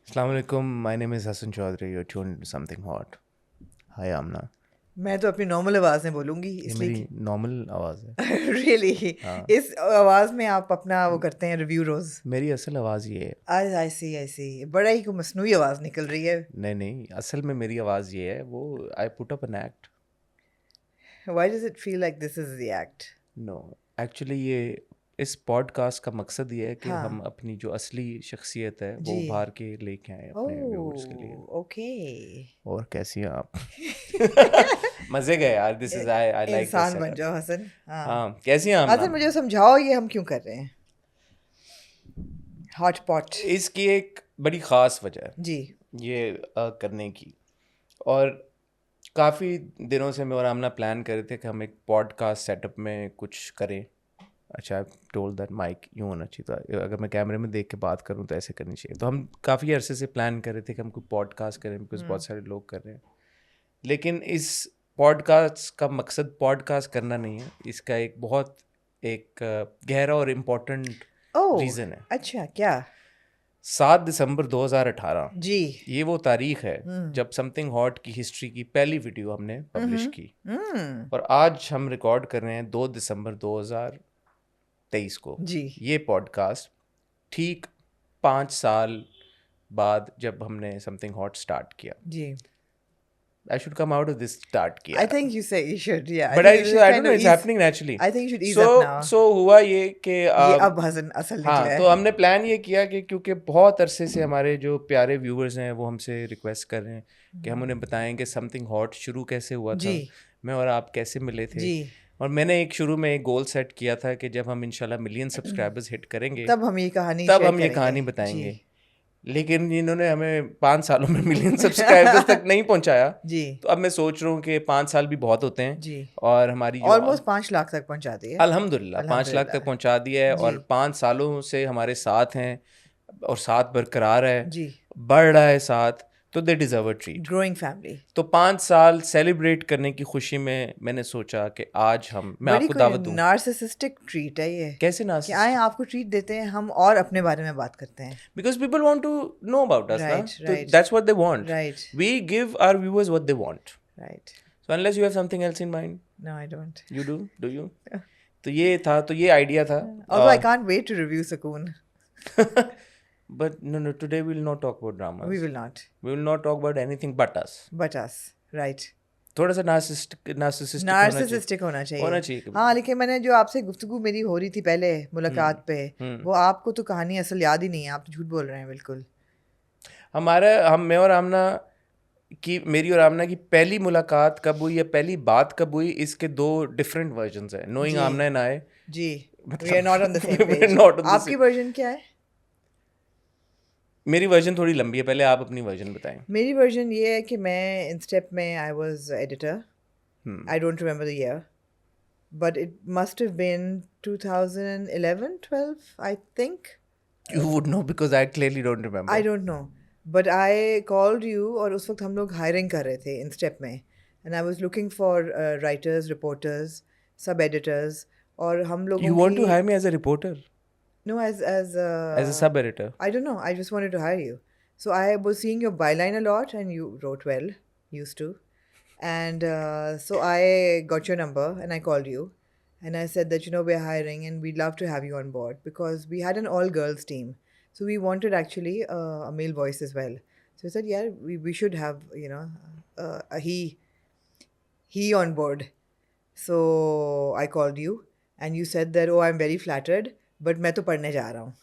Assalamu alaikum. My name is Hassan Chaudhary. You're tuned to Something Hot. Hi Amna. मैं तो अपनी normal आवाज़ में बोलूँगी ये इसलिए मेरी नॉर्मल आवाज़ है. कि रियली हाँ. इस आवाज़ में आप अपना वो करते हैं रिव्यू रोज़. मेरी असल आवाज़ ये है. आई सी बड़ा ही को मसनूई आवाज़ निकल रही है. नहीं असल में मेरी आवाज़ ये है. वो I put up an act. Why does it feel like this is the act? No, actually ये इस पॉडकास्ट का मकसद ये है कि हाँ. हम अपनी जो असली शख्सियत है वो जी. उभार के लेके आए अपने व्यूअर्स के लिए. ओके. और कैसी हैं आप? मज़े गए यार. This is I like this. इंसान बन जाओ हसन. हाँ. हाँ, कैसी हैं हसन आप? मुझे समझाओ ये हम क्यों कर रहे हैं हॉट पॉट? इसकी एक बड़ी ख़ास वजह है जी. ये करने की. और काफ़ी दिनों से मैं और आमना प्लान कर रहे थे कि हम एक पॉडकास्ट सेटअप में कुछ करें. अच्छा, टोल्ड दैट माइक यूँ होना चाहिए था. अगर मैं कैमरे में देख के बात करूँ तो ऐसे करनी चाहिए. तो हम काफ़ी अरसे से प्लान कर रहे थे कि हम कोई पॉडकास्ट करें बिकॉज बहुत सारे लोग कर रहे हैं. लेकिन इस पॉडकास्ट का मकसद पॉडकास्ट करना नहीं है. इसका एक बहुत गहरा और इम्पोर्टेंट ओह रीज़न है. अच्छा, क्या? 7 दिसंबर 2018 जी. ये वो तारीख है जब समथिंग हॉट की हिस्ट्री की पहली वीडियो हमने पब्लिश की. और आज हम रिकॉर्ड कर रहे हैं 2 दिसंबर 2023 को. जी. ये पॉडकास्ट ठीक 5 साल बाद जब हमने समथिंग हॉट स्टार्ट किया. जी. I should come out of this start किया. I think you should, yeah. But I think you should don't kind know, of it's ease- happening naturally. I think you should ease So up now. so हुआ ये कि ये अब हसन असल निकला हाँ, है. तो हमने प्लान ये किया कि क्योंकि बहुत अरसे से हमारे जो प्यारे व्यूवर्स हैं वो हमसे रिक्वेस्ट कर रहे हैं कि हम उन्हें बताएं कि समथिंग हॉट शुरू कैसे हुआ था. जी. मैं और आप कैसे मिले थे. जी. और मैंने एक शुरू में एक गोल सेट किया था कि जब हम इंशाल्लाह मिलियन सब्सक्राइबर्स हिट करेंगे तब हम ये कहानी तब share हम ये करेंगे. कहानी बताएंगे. जी. लेकिन इन्होंने हमें 5 सालों में मिलियन सब्सक्राइबर्स तक नहीं पहुंचाया. जी. तो अब मैं सोच रहा हूँ कि 5 साल भी बहुत होते हैं. जी. और हमारी जो ऑलमोस्ट 5 लाख तक पहुंचा दिए. अल्हम्दुलिल्लाह 5 लाख तक पहुंचा दिया है. और 5 सालों से हमारे साथ हैं और साथ बरकरार है. जी. बढ़ रहा है साथ. तो they deserve a treat. Growing family. तो 5 साल सेलिब्रेट करने की खुशी में मैंने सोचा कि आज मैं आपको दावत दूं. नार्सिसिस्टिक ट्रीट है ये. कैसे कि नार्सिसिस्टिक? आए आपको ट्रीट देते हैं हम और अपने बारे में बात करते हैं. Because people want to know about us, Right, na? right. So that's what they want. Right. We give our viewers what they want. Right. So unless you have something else in mind, No, I don't. you do? Do you? तो ये था, तो ये idea था. Although I can't wait to review Sukoon. But no, today we will not talk about dramas. We will not. We will not talk about anything but us. But us. Right. थोड़ा सा narcissistic narcissistic होना चाहिए. होना चाहिए. हाँ, लेकिन मैंने जो आपसे गुफ्तगू मेरी हो रही थी पहले मुलाकात पे, वो आपको तो कहानी असल याद ही नहीं है. आप तो झूठ बोल रहे हैं बिल्कुल. मैं और आमना की, मेरी और आमना की पहली मुलाकात कब हुई या पहली बात कब हुई, इसके 2 डिफरेंट वर्जन्स हैं. Knowing Amna and I. जी. We are not on the same We're page. not on the आपकी वर्जन क्या है? मेरी वर्जन थोड़ी लंबी है. पहले आप अपनी वर्जन बताएं. मेरी वर्जन ये है कि मैं इंस्टेप में I was editor. I don't remember the year but it must have been 2011-12 I think. You would know because I clearly don't remember. I don't know but I called you और उस वक्त हम लोग hiring कर रहे थे इंस्टेप में and I was looking for writers, reporters, सब एडिटर्स. और हम लोग You want to hire me as a reporter? No, as As a sub-editor? I don't know. I just wanted to hire you. So I was seeing your byline a lot, and you wrote well, used to. And so I got your number and I called you, and I said that we're hiring and we'd love to have you on board because we had an all-girls team, so we wanted actually a male voice as well. So I said, yeah, we should have a he on board. So I called you, and you said that, oh, I'm very flattered. But मैं तो पढ़ने जा रहा हूँ.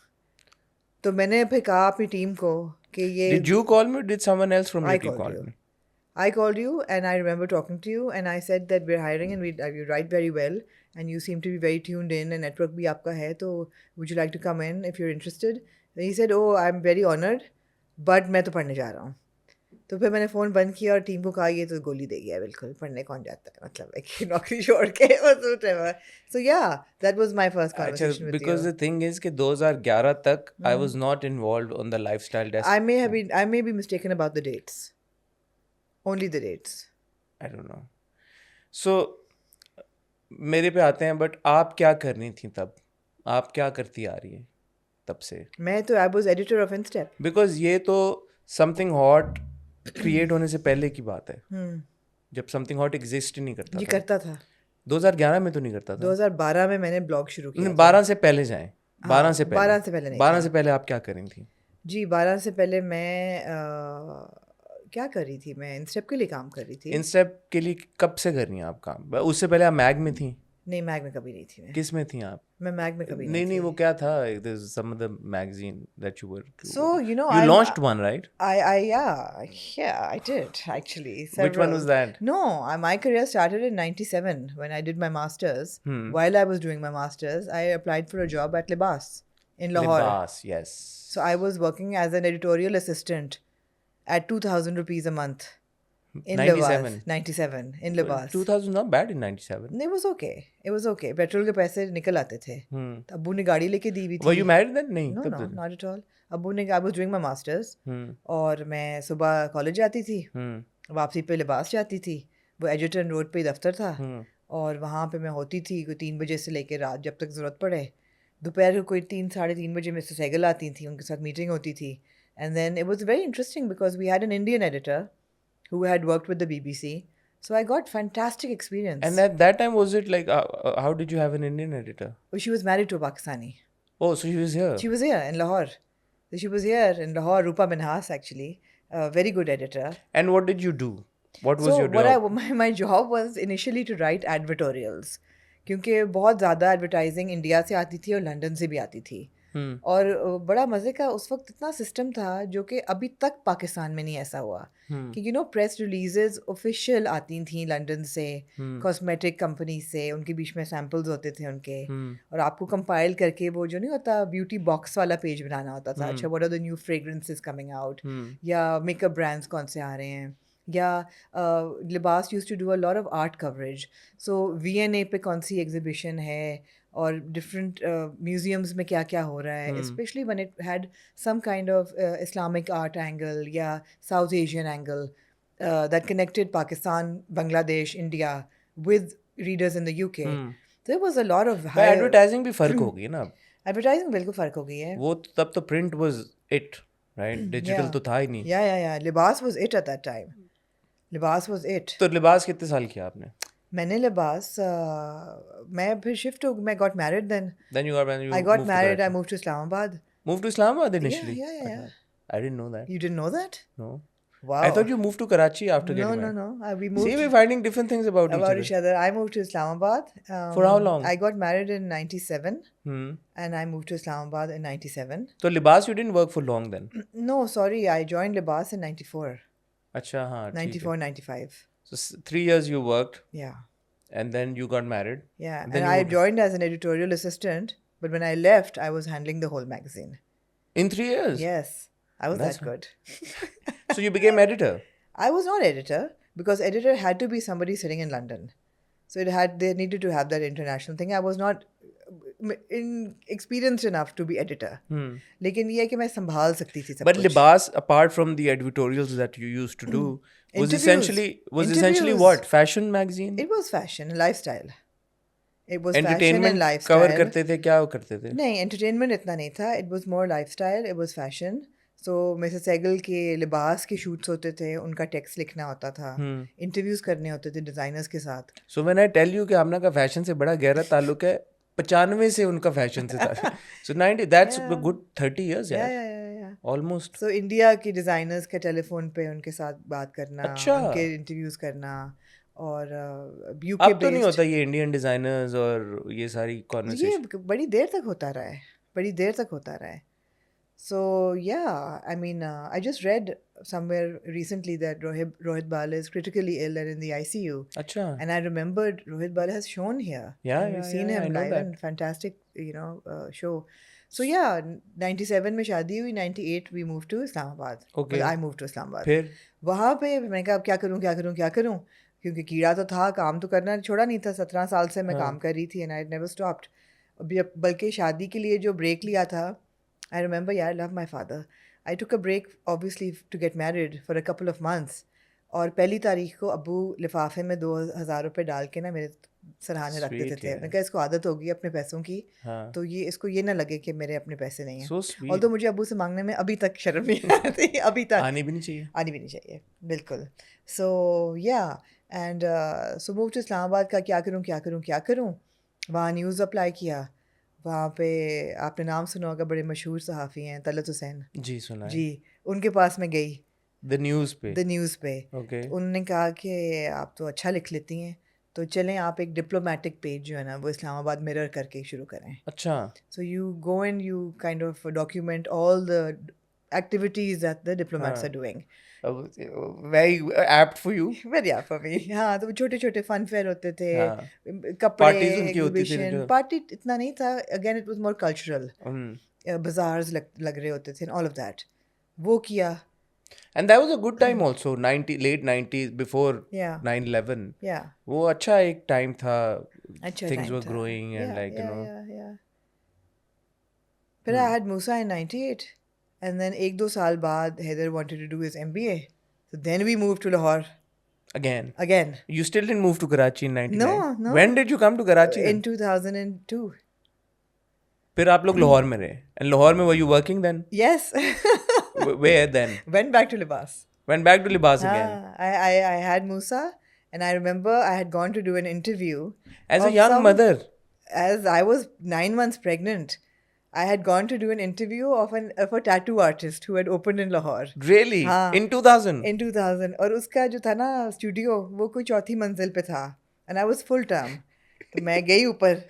तो मैंने फिर कहा अपनी टीम को कि ये Did you call me or did someone else from your team call me? I called you and I remember talking to you and I said that we're hiring and you write very well and you seem to be very tuned in and network भी आपका है, तो would you like to come in if you're interested? And he said, oh, I'm very honored but मैं तो पढ़ने जा रहा हूँ. तो फिर मैंने फ़ोन बंद किया और टीम को कहा ये तो गोली दे गया बिल्कुल, पढ़ने कौन जाता है, मतलब एक नौकरी छोड़ के. सो या that was my first conversation with you. Because the thing is कि 2011 तक I was not involved on the lifestyle desk. I may be mistaken about the dates. Only the dates. I don't know. So मेरे पे आते हैं. But आप क्या करनी थी तब? आप क्या करती आ रही है तब से? मैं तो I was editor of Instep. Because ये तो समथिंग हॉट क्रिएट होने से पहले की बात है, हम्म, जब समथिंग हॉट एग्जिस्ट ही नहीं करता ये था। करता था 2011 में तो नहीं करता था। 2012 में मैंने ब्लॉग शुरू किया था। 12 से पहले जाएं, 12 हाँ, से पहले, 12 से पहले नहीं 12 था। से पहले आप क्या करें थी? जी 12 से पहले मैं क्या कर रही थी, मैं इंस्टेप के लिए काम कर रही थी। इंस्टेप के लिए कब से कर रही हैं आप काम? उससे पहले आप मैग में थी? नहीं, मैग में कभी नहीं थी मैं। किस में थी आप? मैं मैग में कभी नहीं नहीं वो थी। क्या था, some other magazine that you were, So, you know, you launched one, right? yeah, I did actually Which one was several. that? No, my career started in '97 when I did my masters. Hmm. While I was doing my masters, I applied for a job at Libas in Lahore. Libas, yes. So I was working as an editorial assistant at 2,000 rupees a month in 97. Libas. 97 in Libas. 2000 not bad in 97. It was okay. It was okay. Petrol के पैसे निकल आते थे। तो अब्बू ने गाड़ी लेके दी हुई थी। Were you married then? नहीं, No, तब no, तो। not at all. अब्बू ने I was doing my masters हम्म और मैं सुबह कॉलेज जाती थी, हम्म वापसी पे लिबास जाती थी। वो एजुटन रोड पे ही दफ्तर था हम्म और वहाँ पे मैं होती थी कोई 3 बजे से लेकर रात जब तक ज़रूरत पड़े। दोपहर को कोई 3 साढ़े 3 बजे मिस्टर सहगल आती थी, उनके साथ मीटिंग होती थी। And then it was very interesting because we had an Indian editor who had worked with the BBC. So I got fantastic experience. And at that time, was it like, how did you have an Indian editor? She was married to a Pakistani. Oh, so she was here. She was here in Lahore. So she was here in Lahore, Rupa Minhas actually, a very good editor. And what did you do? What was So your job? my job was initially to write advertorials. क्योंकि बहुत ज़्यादा advertising India से आती थी और London से भी आती थी। और बड़ा मज़े का उस वक्त इतना सिस्टम था जो कि अभी तक पाकिस्तान में नहीं ऐसा हुआ कि प्रेस रिलीजेस ऑफिशियल आती थी लंदन से, कॉस्मेटिक कंपनी से, उनके बीच में सैम्पल्स होते थे उनके, और आपको कंपाइल करके वो जो नहीं होता ब्यूटी बॉक्स वाला पेज बनाना होता था। अच्छा, what are the new fragrances coming out, या मेकअप ब्रांड्स कौन से आ रहे हैं, या Libas used to do a lot of art coverage. So VNA पे कौन सी एग्जीबिशन है और डिफरेंट म्यूजियम्स में क्या क्या हो रहा है, especially when it had some kind of Islamic art angle या South Asian angle that connected Pakistan, Bangladesh, India with readers in the UK. तो it was a lot of advertising भी फर्क हो गई ना। एडवर्टाइजिंग बिल्कुल फ़र्क हो गई है। वो तब तो print was it, right? Digital तो था ही नहीं। या लिबास was it at that time. लिबास वाज इट। तो लिबास कितने साल किया आपने? मैंने लिबास मैं फिर शिफ्ट हो, मैं got married then I got moved to married, I Karachi. moved to Islamabad. Moved to Islamabad initially? Yeah. I didn't know that. You didn't know that? No. Wow. I thought you moved to Karachi after No, getting no, married. no. We moved See, we're finding different things about each other. I moved to Islamabad. For how long? I got married in 97 Hmm. and I moved to Islamabad in 97. So Libas, you didn't work for long then? No, sorry, I joined Libas in 94. अच्छा हाँ, ठीक है. 94, 95. So 3 years you worked Yeah. and then you got married. Yeah. And then And you I moved- joined as an editorial assistant, but when I left, I was handling the whole magazine. In 3 years? Yes. I was That's that good. So you became editor? I was not editor because editor had to be somebody sitting in London. So they needed to have that international thing. I was not experienced enough to be editor. लेकिन ये है कि मैं संभाल सकती थी सब But कुछ. Libas, apart from the editorials that you used to do, was Interviews. essentially what? Fashion magazine? It was fashion, lifestyle. It was fashion and Entertainment lifestyle. cover करते थे, क्या करते थे? नहीं, entertainment इतना नहीं था. It was more lifestyle. It was fashion. So mister Sehgal के लिबास के शूट्स होते थे, उनका टेक्स्ट लिखना होता था, इंटरव्यूज करने होते थे डिजाइनर्स के साथ. So when I tell you कि आमना का फैशन से बड़ा गहरा ताल्लुक है, 95 से उनका फैशन से था. So 90, that's a good 30 years, Yeah. almost. So India की डिजाइनर्स के टेलीफोन पे उनके साथ बात करना, अच्छा. उनके इंटरव्यूज करना, और UK अब तो नहीं होता ये इंडियन डिजाइनर्स और ये सारी कॉन्वर्सेशन. ये बड़ी देर तक होता रहा है. So yeah, I mean, I just read somewhere recently that Rohit Bala is critically ill and in the ICU. अच्छा. And I remembered Rohit Bala has shown here. Yeah, and we've seen I him know live that. and fantastic, show. So yeah, 97 में शादी हुई, 98 we moved to Islamabad. Okay. Well, I moved to Islamabad. फिर वहाँ पे मैंने कहा अब क्या करूँ, क्योंकि कीड़ा तो था, काम तो करना छोड़ा नहीं था. 17 साल से मैं काम कर रही थी and I had never stopped. बल्कि शादी के लिए जो ब्रेक लिया था, I remember, I love my father. I took a break, obviously, to get married for a couple of months. और पहली तारीख को अब्बू लिफाफे में 2,000 रुपये डाल के ना मेरे सराहने रख देते Sweet, थे। yeah. मैंने कहा इसको आदत होगी अपने पैसों की, हाँ, तो ये इसको ये ना लगे कि मेरे अपने पैसे नहीं हैं। so sweet. और तो मुझे अब्बू से मांगने में अभी तक शर्म नहीं आती, अभी तक आनी भी नहीं चाहिए. आनी भी नहीं चाहिए, बिल्कुल। सो या and so move to Islamabad का क्या करूँ क्या करूँ क्या करूँ। वहाँ न्यूज़ अप्लाई किया, वहाँ पे आपने नाम सुना होगा, बड़े मशहूर सहाफ़ी हैं तलत हुसैन जी सुना है. जी, उनके पास मैं गई The news पे. द न्यूज़ पे। Okay. तो उन्होंने कहा कि आप तो अच्छा लिख लेती हैं, तो चलें आप एक डिप्लोमेटिक पेज जो है ना वो इस्लामाबाद मिरर करके शुरू करें। अच्छा. So you go and you kind of document all the activities that the diplomats हाँ. are doing. Very apt for you. Very yeah for me. हाँ, तो छोटे छोटे फन फेयर होते थे, हाँ. कपड़े Parties उनकी होती थी एग्जीबिशन। जो. पार्टी इतना नहीं था, again it was more cultural, Hmm. Bazaars लग रहे होते थे, ऑल ऑफ दैट वो किया। And that was a good time also. Late 90s before Yeah, 9/11. yeah, वो अच्छा एक time था. अच्छा Things टाइम were था। growing and Yeah, like you yeah, know. yeah, yeah. फिर I had Musa in 98, and then एक दो साल बाद Heather wanted to do his MBA, so then we moved to Lahore Again. again. You still didn't move to Karachi in 99? No. When did you come to Karachi In then? 2002. फिर आप लोग लाहौर में रहे. And Lahore में were you working then? Yes. Where then? Went back to Libas. Went back to Libas again. I had Musa, and I remember I had gone to do an interview. As a of young mother. As I was 9 months pregnant, I had gone to do an interview of a tattoo artist who had opened in Lahore. Really? हाँ. In 2000? In 2000, और उसका जो था ना studio वो कोई चौथी मंजिल पे था, and I was full term. तो मैं गई ऊपर,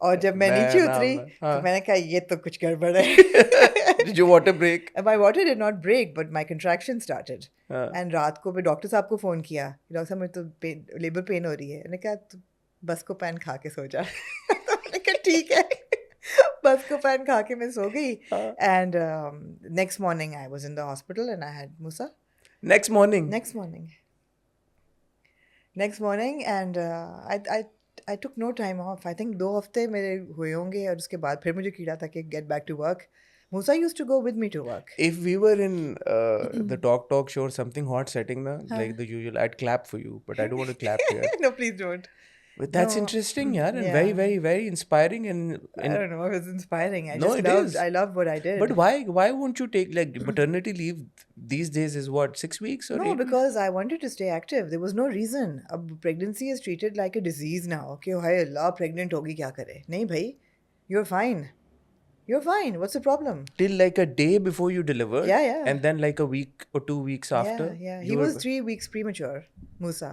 और जब मैं नीचे उतरी तो मैंने कहा ये तो कुछ गड़बड़ है। Did you water break? My water did not break, but my contraction started. हाँ. And रात को मैं डॉक्टर साहब को फ़ोन किया, डॉक्टर साहब मुझे तो लेबर पेन हो रही है। मैंने कहा तू बस को पैन खा के सो जा। तो मैंने कहा ठीक है, बस को पैन खा के मैं सो गई। And next morning I was in the hospital and I had Musa. Next morning? Next morning, and I took no time off. I think 2 हफ्ते मेरे हुए होंगे, और उसके बाद फिर मुझे कीड़ा था कि get back to work. Musa used to go with me to work. If we were in the talk show or something hot setting na, like the usual, I'd clap for you, but I don't want to clap here. No, please don't. But that's No. interesting, yaar, and Yeah. very, very, very inspiring. I don't know. It was inspiring. I No, just it loved. is. I loved what I did. But why won't you take like maternity leave these days is what, 6 weeks or 8 No, weeks? because I wanted to stay active. There was no reason. अब pregnancy is treated like a disease now. कि हाय अल्लाह pregnant होगी क्या करे? नहीं भाई, you're fine. You're fine. What's the problem? Till like a day before you deliver. Yeah. And then like a week or 2 weeks after. Yeah. you He were- was 3 weeks premature, Musa,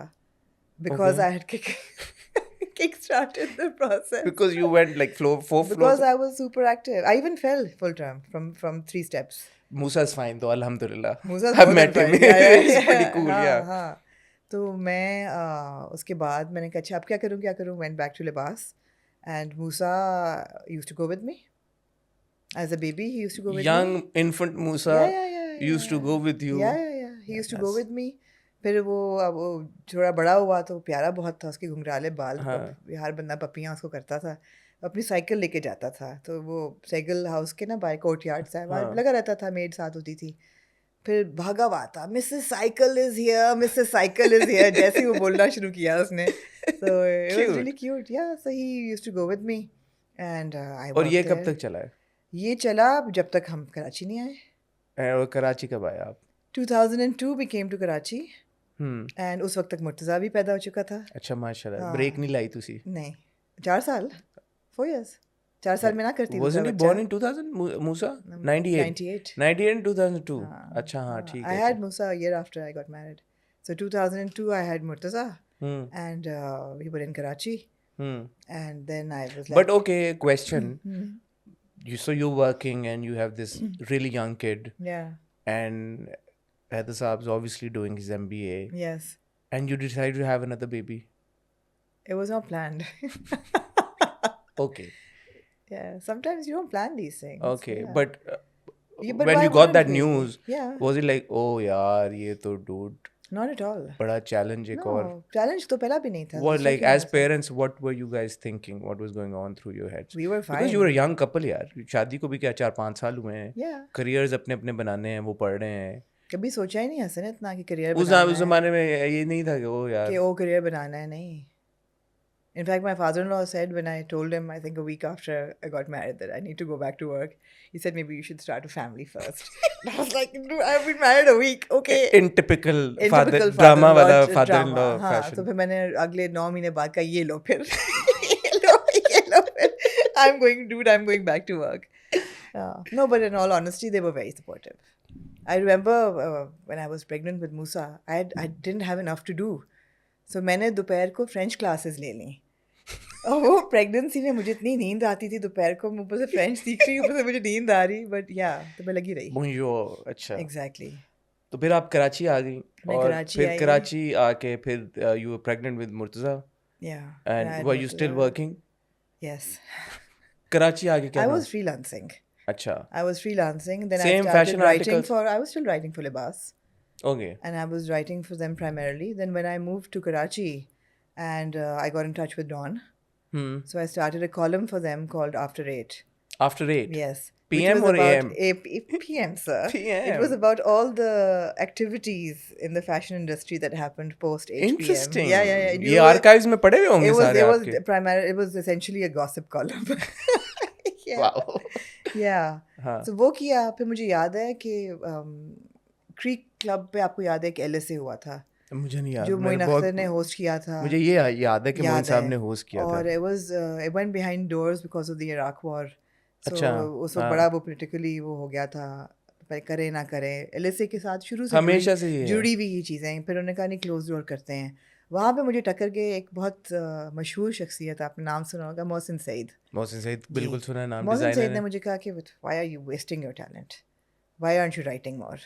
because I had kick-started the process. Because you went like four floors. Because I was super active. I even fell full term from 3 steps. Musa's fine though, alhamdulillah. Musa's I've more met than him. fine. Yeah, He's pretty cool, हाँ, yeah. हाँ. तो मैं उसके बाद मैंने कहा अच्छा अब क्या करूँ went back to Libas, and Musa used to go with me as a baby. He used to go with Young me. infant Musa used to go with you. Yeah. He used to go with me. फिर वो अब वो थोड़ा बड़ा हुआ तो प्यारा बहुत था, उसके घुंघराले बाल, बिहार बंदा पपियाँ उसको करता था, अपनी साइकिल लेके जाता था। तो वो साइकिल हाउस के ना बाय कोर्ट यार्ड है वहाँ लगा रहता था, मेड साथ होती थी। फिर भागा हुआ था, मिसेस साइकिल इज हियर, जैसे ही वो बोलना शुरू किया उसने, तो it was really cute. Yeah so he used to go with me and I और ये कब तक चला है? ये चला जब तक हम कराची नहीं आए। और कराची कब आए आप? 2002 we came to Karachi, and उस वक्त तक मुर्तज़ा भी पैदा हो चुका था। अच्छा माशाल्लाह। ब्रेक नहीं लाई तुसी? नहीं, 4 साल 4 years 4 साल में ना करती। Wasn't he born in 2000 Musa? 98 and 2002. अच्छा हाँ ठीक है। I had Musa a year after I got married. So 2002 I had Murtaza, and we were in Karachi, and then I was like, but okay, question. So you're working and you have this really young kid. Yeah. And Haider Saab's obviously doing his MBA. Yes. And you decide to have another baby. It was not planned. Okay. Yeah. Sometimes you don't plan these things. Okay. Yeah. But but when why you got wouldn't that we? news, Yeah. was it like, oh yaar, ye to dude, Not at all. बड़ा challenge एक और. No, challenge तो पहला भी नहीं था। What दूसरा like क्यों as था? parents, what were you guys thinking? What was going on through your heads? We were fine. Because you were a young couple यार. शादी को भी क्या 4-5 साल हुए हैं. Yeah. Careers अपने अपने बनाने हैं, वो पढ़ रहे हैं. कभी सोचा ही नहीं हसन इतना कि करियर उस बनाना ज़माने में ये नहीं था कि ओ यार. कि ओ करियर बनाना है, नहीं। In fact, my father-in-law said when I told him, I think a week after I got married, that I need to go back to work. He said maybe you should start a family first. And I was like, "Dude, I've been married a week, okay." In typical In father typical drama father-in-law वाला drama. father-in-law हाँ, तो fashion. फिर मैंने अगले 9 महीने बाद का ये लो फिर ये लो फिर I'm going back to work. No, but in all honesty, they were very supportive. I remember when I was pregnant with Musa, I didn't have enough to do. So मैंने दोपहर को फ्रेंच क्लासेस ले ली और वो pregnancy में मुझे इतनी नींद आती थी दोपहर को, मैं ऊपर से फ्रेंच सीख रही, ऊपर से मुझे नींद आ रही, बट या तो मैं लगी रही. Bonjour, अच्छा. एग्जैक्टली. तो फिर आप कराची आ गई मैं और कराची फिर आई. कराची आके फिर you were pregnant with Murtaza या and were you still working? Yes. Karachi आके क्या I था? was freelancing. अच्छा. I was freelancing. Then Same I started fashion writing articles? for. I was still writing for Libas, Okay. and I was writing for them primarily. Then when I moved to Karachi, and I got in touch with Dawn, so I started a column for them called After 8. After 8? Yes. PM which was or about AM? PM, sir. PM. It was about all the activities in the fashion industry that happened post 8 Interesting. p.m. Yeah. ये archives में पड़े हुए होंगे It was सारे आपके. it was essentially a gossip column. Yeah. Wow. Yeah. हाँ. So वो किया. फिर मुझे याद है कि क्रीक क्लब पे आपको याद है कि LSA हुआ था, मुझे नहीं याद. जो मोइन अख्तर ने होस्ट किया था. मुझे ये याद है कि मोइन साहब ने होस्ट किया था. और it went behind doors because of the Iraq war. So अच्छा. उस वक्त बड़ा वो politically वो हो गया था, करे ना करे. LSA के साथ शुरू से हमेशा से ये जुड़ी हुई ये चीज़ें. फिर उन्होंने कहा नहीं, क्लोज डोर करते हैं. वहाँ पे मुझे टक्कर के एक बहुत मशहूर शख्सियत, आपने नाम सुना होगा, मोहसिन सईद. मोहसिन सईद बिल्कुल सुना है नाम. मोहसिन डिजाइनर सईद ने मुझे कहा कि why are you wasting your talent? Why aren't you writing more?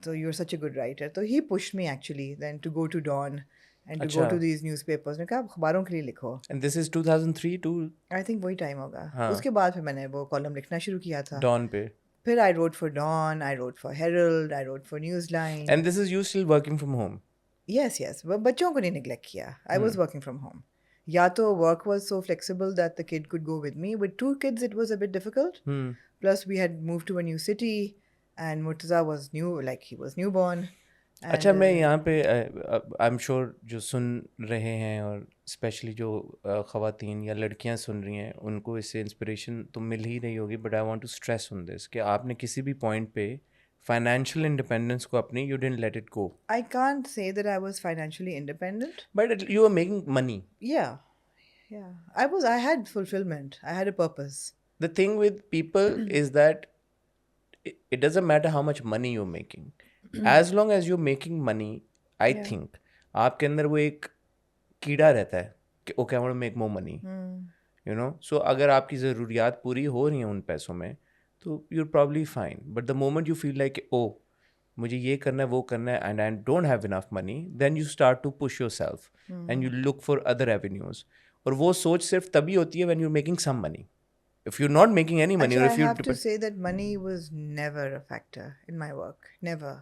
So you're such a good writer. So he pushed me actually then to go to Dawn and to go to these newspapers. ने कहा अखबारों के लिए लिखो. And this is 2003 to I think वही time होगा. हाँ. उसके बाद फिर मैंने वो कॉलम लिखना शुरू किया था. Dawn पे. फिर I wrote for Dawn, I wrote for Herald, I wrote for Newsline. And this is you still working from home? Yes. बच्चों को नहीं neglect किया. I was working from home. या तो work was so flexible that the kid could go with me. With 2 kids, it was a bit difficult. Plus, we had moved to a new city, and Murtaza was new, like he was newborn. अच्छा, मैं यहाँ पे I am sure जो सुन रहे हैं और specially जो ख़वातीन या लड़कियाँ सुन रही हैं उनको इससे इंस्पिरेशन तो मिल ही रही होगी, but I want to stress on this कि आपने किसी भी पॉइंट पे फाइनेंशियल इंडिपेंडेंस को अपनी you didn't let it go. I can't say that I was financially independent. But you are making money. Yeah. I had fulfillment. I had a purpose. The thing with people is that it doesn't matter how much money you're making. As long as you're making money, I think आपके अंदर वो एक कीड़ा रहता है कि okay, I want to make more money. You know? So अगर आपकी ज़रूरियात पूरी हो रही हैं उन पैसों में तो you're probably fine. But the moment you feel like oh मुझे ये करना है वो करना है and I don't have enough money, then you start to push yourself and you look for other avenues. और वो सोच सिर्फ तभी होती है when you're making some money. If you're not making any money, Actually, or if you I have to say that money was never a factor in my work. Never.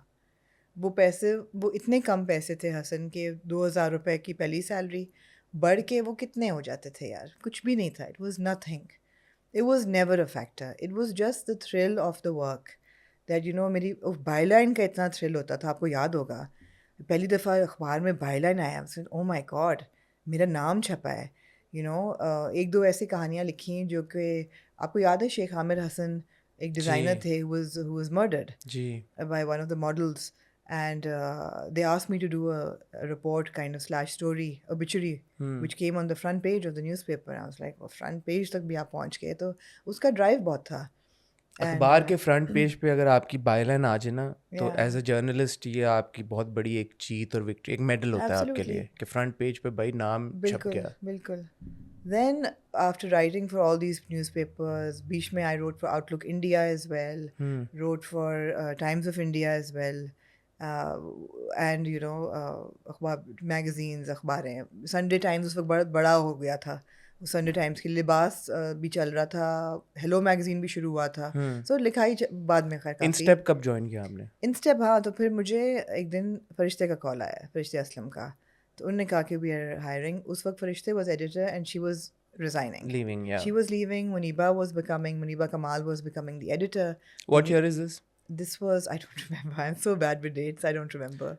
वो इतने कम पैसे थे हसन के 2000 रुपए की पहली सैलरी बढ़ के वो कितने हो जाते थे यार, कुछ भी नहीं था. It was nothing. It was never a factor. It was just the thrill of the work. That you know, मेरी बायलाइन का इतना थ्रिल होता था, आपको याद होगा पहली दफ़ा अखबार में बायलाइन आया, oh my God, मेरा नाम छपा है. एक दो ऐसी कहानियाँ लिखी जो कि आपको याद है, शेख आमिर हसन एक डिज़ाइनर थे who was murdered by one of the models, and they asked me to do a report kind of / story obituary which came on the front page of the newspaper. I was like, वो front page तक भी आप पहुँच गए, तो उसका drive बहुत था. अखबार के फ्रंट पेज पे अगर आपकी बायलाइन आ जाए ना तो एज अ जर्नलिस्ट ये आपकी बहुत बड़ी एक जीत और विक्ट्री, एक मेडल होता है आपके लिए कि फ्रंट पेज पे भाई नाम छप गया. बिल्कुल. Then after writing for all these newspapers, बीच में I wrote for Outlook India as well, wrote for Times of India as well, and magazines, अखबारें. Sunday Times उस वक्त बहुत बड़ा हो गया था. संडे टाइम्स की लिबास भी चल रहा था, हेलो मैगजीन भी शुरू हुआ था. सो लिखाई बाद में खैर. इंस्टेप कब ज्वाइन किया आपने? इंस्टेप, हाँ. तो फिर मुझे एक दिन फरिश्ते का कॉल आया, फरिश्ते असलम का. तो उन्होंने कहा कि वी आर हायरिंग. उस वक्त फरिश्ते was editor and she was resigning. She was leaving. Muniba Kamal was becoming the editor. What year is this? This was, I don't remember. I'm so bad with dates. I don't remember.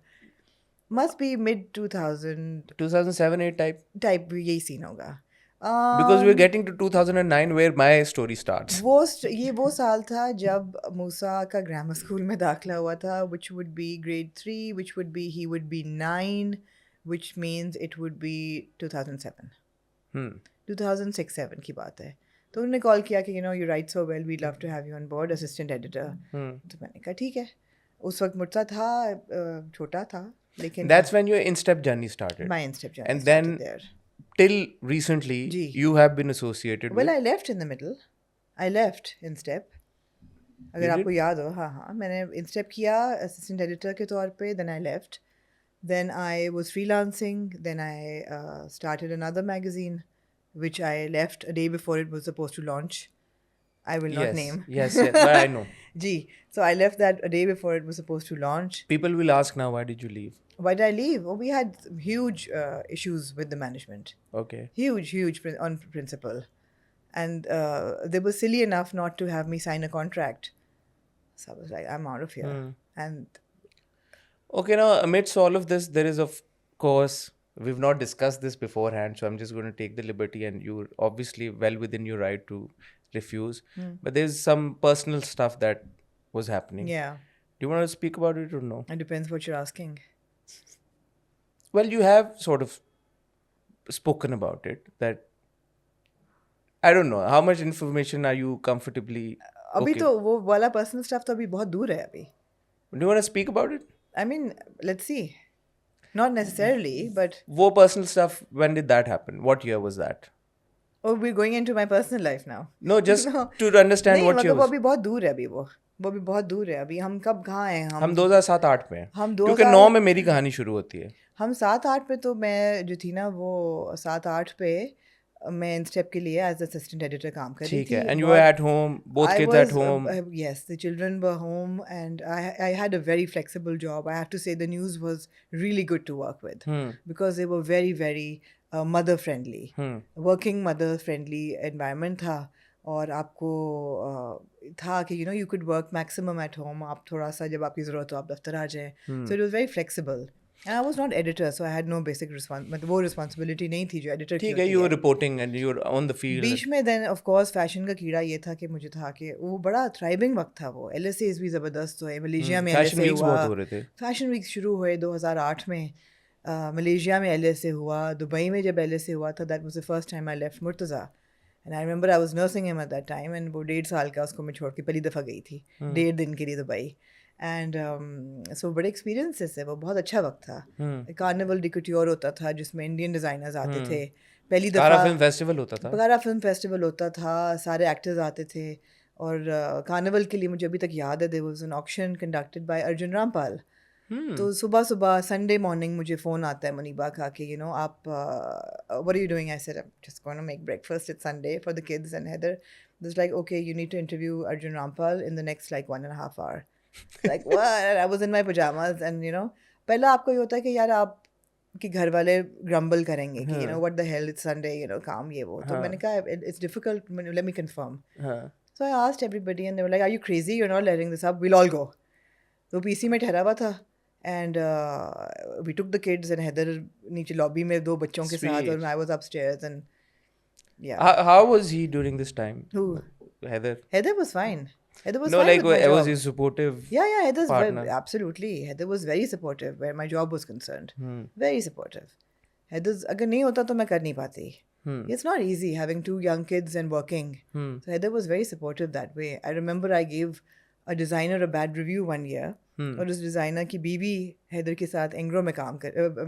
Must be mid 2000. 2007-8 type. यही scene होगा. Because we're getting to 2009 where my story starts. ये वो साल था जब मूसा का grammar school में दाखिला हुआ था, which would be grade 3, which would be he would be 9, which means it would be 2007. 2006-7 की बात है. तो उन्होंने कॉल किया कि you write so well, we'd love to have you on board, assistant editor. तो मैंने कहा ठीक है. उस वक्त मुझसा था, छोटा था, लेकिन That's when your InStep journey started. my InStep journey And started then there. till recently, ji. you have been associated Well, with. I left in the middle. I left InStep. अगर आपको याद हो, हाँ, मैंने InStep किया assistant editor के तौर पे, then I left. Then I was freelancing. Then I started another magazine, which I left a day before it was supposed to launch. I will not name. Yes, but I know. Gee, so I left that a day before it was supposed to launch. People will ask now, why did you leave? Why did I leave? Oh, we had huge issues with the management. Okay. Huge on principle. And they were silly enough not to have me sign a contract. So I was like, I'm out of here. And Okay, now amidst all of this, there is, of course, we've not discussed this beforehand, so I'm just going to take the liberty, and you're obviously well within your right to refuse. But there's some personal stuff that was happening. yeah, Do you want to speak about it or no? it depends what you're asking. Well, you have sort of spoken about it, that I don't know how much information are you comfortably अभी okay. तो वो वाला personal stuff तो अभी बहुत दूर है अभी. Do you want to speak about it? I mean, let's see. Not necessarily, but Wo personal stuff, when did that happen? What year was that? oh, we're going into my personal life now. No, just No. to understand नहीं what year मतलब वो was. अभी बहुत दूर है अभी वो अभी बहुत दूर है अभी. हम कब कहाँ हैं हम 2007-8 में हैं. हम क्योंकि 9 में मेरी कहानी शुरू होती है. हम 7-8 पे तो मैं जो थी ना वो 7-8 पे मैं InStep के लिए एज असिस्टेंट एडिटर काम कर रही ठीक थी. है. And you were at home, both I kids at was, home. Yes, the children were home, and I had a very flexible job. I have to say the news was really good to work with because they were very, very mother friendly, working mother friendly environment था. और आपको था कि you could work maximum at home. आप थोड़ा सा जब आपकी ज़रूरत हो आप दफ्तर आ जाएं. So it was very flexible. And I was not editor, so I had no basic मतलब वो responsibility नहीं थी जो editor की ठीक है. You were reporting and you were on the field. बीच में then of course fashion का कीड़ा ये था कि मुझे था कि वो बड़ा thriving वक्त था वो. LSAs भी ज़बरदस्त हुए. मलेशिया में Fashion LSA weeks हुआ. बहुत हो रहे थे. Fashion weeks शुरू हुए 2008 में. मलेशिया में LSA हुआ. दुबई में जब LSA हुआ था, that was the first time I left Murtaza. And I remember I was nursing him at that time, and वो 1.5 साल का उसको मैं छोड़ के पहली दफ़ा गई थी 1.5 दिन के लिए दुबई. एंड सो बड़े एक्सपीरियंसेस है वो. बहुत अच्छा वक्त था. कार्निवल डी कुट्योर होता था जिसमें इंडियन डिज़ाइनर्स आते थे. पहली दफ़ा कारा फिल्म फेस्टिवल होता था. कारा फिल्म फेस्टिवल होता था. सारे एक्टर्स आते थे. और कार्निवल के लिए मुझे अभी तक याद है, there was an auction conducted by Arjun Rampal. तो सुबह सुबह संडे मॉर्निंग मुझे फ़ोन आता है मुनीबा का कि आप what are you doing. I said I am just going to make breakfast. It's Sunday for the kids. And Heather was like okay you need to interview Arjun Rampal in the next like 1.5 hour. Like what? I was in my pajamas and पहला आपको ये होता है कि यार आप कि घर वाले ग्रम्बल करेंगे कि what the hell, it's Sunday, काम ये वो. तो मैंने कहा it's difficult, let me confirm. So I asked everybody and they were like, are you crazy? You're not letting this up. We'll all go. तो PC में ठहरा हुआ था and we took the kids and Heather नीचे lobby में 2 बच्चों के साथ और I was upstairs and yeah. How was he during this time? Who? Heather was fine. Heather was no, fine like with my was job. he supportive? Yeah, Heather's partner? Absolutely. Heather was very supportive where my job was concerned. Very supportive. Heather's अगर नहीं होता तो मैं कर नहीं पाती. It's not easy having 2 young kids and working. So Heather was very supportive that way. I remember I gave a designer a bad review one year. और उस डिज़ाइनर की बीवी हैदर के साथ एंग्रो में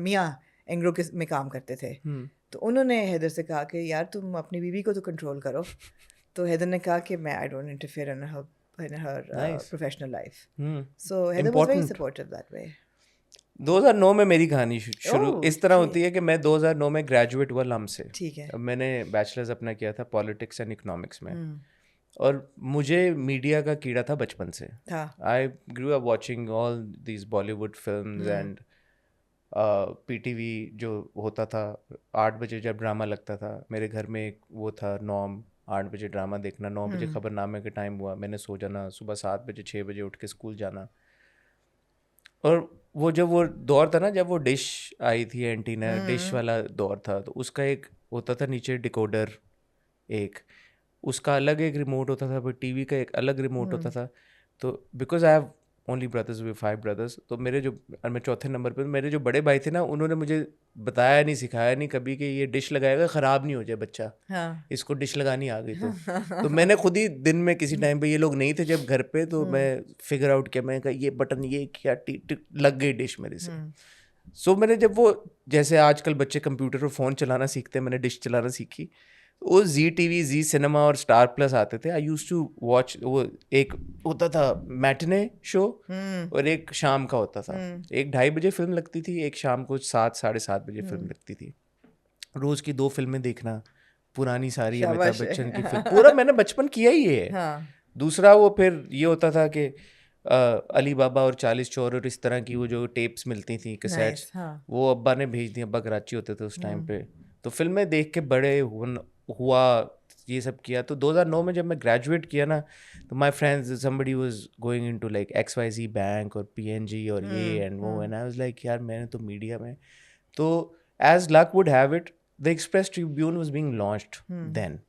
मियाँ एंग्रो में काम करते थे. तो उन्होंने हैदर से कहा कि यार तुम अपनी बीवी को तो कंट्रोल करो. तो हैदर ने कहा कि मैं I don't interfere in her professional life. So Heather was very supportive that way. 2009 में मेरी कहानी शुरू इस तरह होती है कि मैं 2009 में ग्रेजुएट हुआ लम से. ठीक है. अब मैंने बैचलर्स अपना किया था पॉलिटिक्स एंड इकोनॉमिक्स में. और मुझे मीडिया का कीड़ा था बचपन से. I grew up watching all these Bollywood films and PTV जो होता था 8 बजे जब ड्रामा लगता था. मेरे घर में एक वो था नॉर्म 8 बजे ड्रामा देखना. 9 बजे खबरनामे का टाइम हुआ मैंने सो जाना. सुबह 7 बजे 6 बजे उठ के स्कूल जाना. और वो जब वो दौर था ना जब वो डिश आई थी एंटीना डिश वाला दौर था. तो उसका एक होता था नीचे डिकोडर एक, उसका अलग एक रिमोट होता था, फिर टीवी का एक अलग रिमोट होता था। तो because I have only brothers, we 5 brothers, तो मेरे जो, और मैं चौथे नंबर पे, मेरे जो बड़े भाई थे ना, उन्होंने मुझे बताया नहीं, सिखाया नहीं कभी कि ये डिश लगाएगा ख़राब नहीं हो जाए बच्चा, हाँ. इसको डिश लगानी आ गई तो मैंने खुद ही दिन में किसी टाइम पे, ये लोग नहीं थे जब घर पे, तो मैं फिगर आउट किया, मैं कहा ये बटन ये किया, टिक टिक लग गई डिश मेरे से। सो मैंने जब वो, जैसे आजकल बच्चे कंप्यूटर और फ़ोन चलाना सीखते हैं, मैंने डिश चलाना सीखी। वो जी टीवी, जी सिनेमा और स्टार प्लस आते थे, आई यूज टू वॉच। वो एक होता था मैटिने शो और एक शाम का होता था। एक 2:30 बजे फिल्म लगती थी, एक शाम को 7, 7:30 बजे फिल्म लगती थी। रोज़ की 2 फिल्में देखना, पुरानी सारी अमिताभ शाबाश. बच्चन की फिल्म, पूरा मैंने बचपन किया ही है। हाँ. दूसरा वो फिर ये होता था कि अली बाबा और 40 चोर और इस तरह की वो जो टेप्स मिलती थी, कैसेट्स, Nice. हाँ. वो अब्बा ने भेज दी, अब्बा कराची होते थे उस टाइम पे, तो फिल्में देख के बड़े हुआ, ये सब किया। तो 2009 में जब मैं ग्रेजुएट किया ना, तो my friends somebody was going into like XYZ bank और PNG और ये एंड वो, एंड आई वाज लाइक यार मैंने तो मीडिया में। तो as luck would have it, the Express Tribune was being launched then,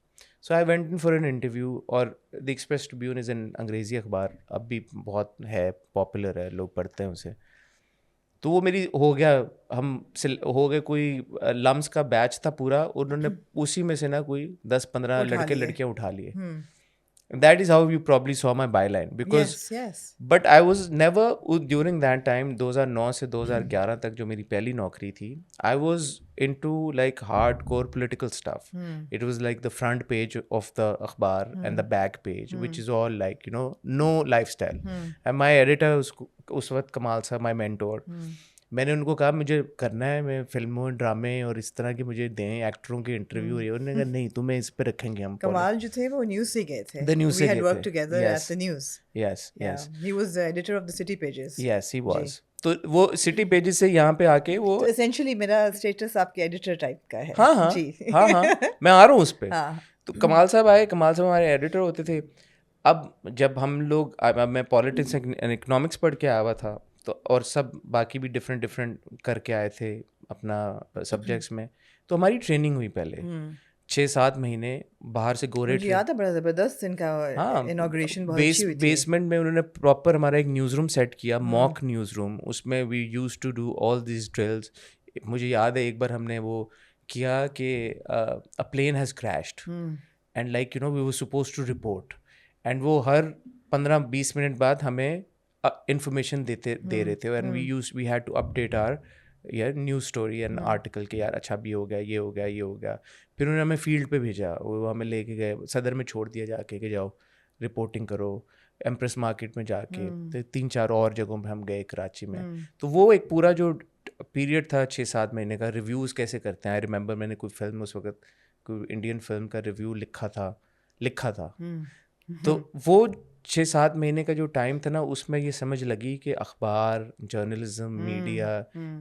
so I went in for an interview. और the Express Tribune is an अंग्रेज़ी अखबार, अब भी बहुत है, पॉपुलर है, लोग पढ़ते हैं उसे। तो वो मेरी हो गया, हम हो गए, कोई लम्स का बैच था पूरा, उन्होंने उसी में से ना कोई 10-15 उठा लड़के लिए. लड़कियां उठा लिए। That is how you probably saw my byline, because Yes, yes. but I was never during that time 2009 से 2011 तक जो मेरी पहली नौकरी थी, I was into like hardcore political stuff. It was like the front page of the akhbar and the back page, which is all like, you know, no lifestyle. And my editor उस वक्त कमाल साहब, my mentor, मैंने उनको कहा मुझे करना है, मैं फिल्मों, ड्रामे और इस तरह की मुझे दें, एक्टरों के इंटरव्यू। ये उन्होंने कहा नहीं, तुम्हें इस पे रखेंगे हम। कमाल जो थे वो न्यूज़ से गए थे. The news We से had गए worked थे. together Yes. at the news. Yes, Yeah. yes. He was the editor of the City Pages. Yes, he was. तो वो सिटी पेजेस से यहाँ पे आके वो, तो essentially मेरा स्टेटस आपके एडिटर टाइप का है. हाँ हाँ जी. हाँ हाँ, मैं आ रहा हूँ उस पे। हाँ. तो कमाल साहब आए, कमाल साहब हमारे एडिटर होते थे। अब जब हम लोग, अब मैं पॉलिटिक्स एंड इकोनॉमिक्स पढ़ के आया हुआ था, तो और सब बाकी भी डिफरेंट डिफरेंट करके आए थे अपना सब्जेक्ट्स में, तो हमारी ट्रेनिंग हुई पहले 6-7 महीने बाहर से गोरे। मुझे याद है बड़ा ज़बरदस्त इनका इनॉग्रेशन बहुत अच्छी हुई थी. बेसमेंट में उन्होंने प्रॉपर हमारा एक न्यूज़ रूम सेट किया, मॉक न्यूज़ रूम, उसमें we use to do all this drills. मुझे याद है एक बार हमने वो किया कि a plane has crashed and like you know we were suppose to report, and वो हर 15-20 मिनट बाद हमें इंफॉर्मेशन दे रहे थे, and we had to update our यार न्यूज़ स्टोरी एंड आर्टिकल के, यार अच्छा भी हो गया, ये हो गया, ये हो गया। फिर उन्होंने हमें फील्ड पे भेजा, वो हमें लेके गए, सदर में छोड़ दिया जाके कि जाओ रिपोर्टिंग करो, एम्प्रेस मार्केट में जाके, तो 3-4 और जगहों पे हम गए कराची में। तो वो एक पूरा जो पीरियड था 6-7 महीने का, रिव्यूज़ कैसे करते हैं। आई रिमेंबर मैंने कोई फिल्म उस वक्त, कोई इंडियन फिल्म का रिव्यू लिखा था। तो वो 6-7 महीने का जो टाइम था ना, उसमें ये समझ लगी कि अखबार, जर्नलिज्म, मीडिया,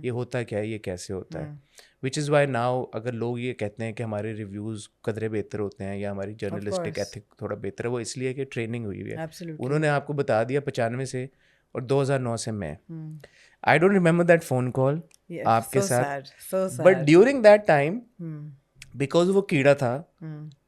ये होता क्या है, ये कैसे होता है। विच इज़ वाई नाउ अगर लोग ये कहते हैं कि हमारे रिव्यूज़ कदरे बेहतर होते हैं या हमारी जर्नलिस्टिक एथिक थोड़ा बेहतर है, वो इसलिए कि ट्रेनिंग हुई है। Absolutely. उन्होंने आपको बता दिया 95 से और 2009 से मैं, आई don't remember that phone call Yes, आपके so साथ, sad, so sad. But during that time because वो कीड़ा था,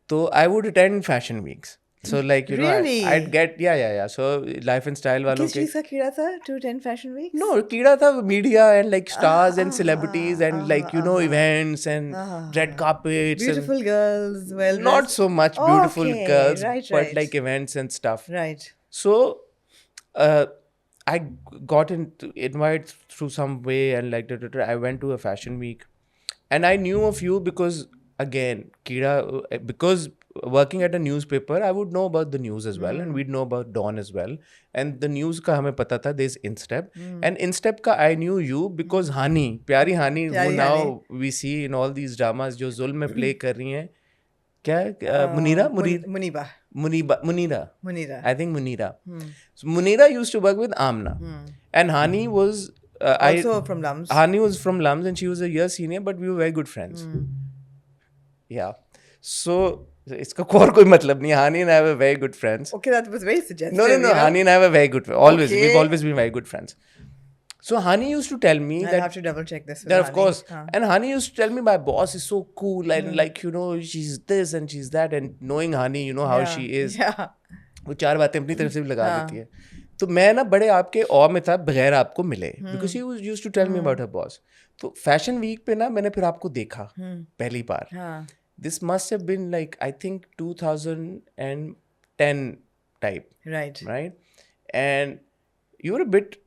तो I would attend fashion weeks. So like, you know, Really? I'd get, yeah. So Life and Style वालों किस के, चीज़ का कीड़ा था? 210 Fashion Weeks? no, कीड़ा था media and like stars and celebrities and like, you know, events and red carpets Beautiful and girls, well not dressed. so much beautiful Okay, girls, right, but right. like events and stuff. Right. So I got invited through some way, and like I went to a fashion week, and I knew of you because again, Kira, because working at a newspaper, I would know about the news as well, and we'd know about Dawn as well. And the news का हमें पता था there's Instep, and Instep का I knew you because Hani, प्यारी Hani, वो now we see in all these dramas जो जुल्म में play कर रही हैं, क्या Munira, I think Munira. So Munira used to work with Amna, and Hani was Also from Lums. Hani was from Lums, and she was a year senior, but we were very good friends. Yeah. So इसका और कोई मतलब नहीं. Hani and I were very good friends. Okay, that was very suggestive. No. you know? Hani and I were very good. Always, Okay. we've always been very good friends. So Hani used to tell me I'll that have to double check this with that of Hani. course, हाँ. and Hani used to tell me my boss is so cool and like you know she's this and she's that, and knowing Hani, you know how Yeah, she is, yeah. वो 4 बातें अपनी तरफ से भी लगा हाँ. देती है. तो मैं ना बड़े आपके ऑ में था बगैर आपको मिले, because he was used to tell me about her boss. तो फैशन वीक पे ना मैंने फिर आपको देखा पहली बार. हाँ. This must have been like I think 2010 type, Right. right? And you were a bit,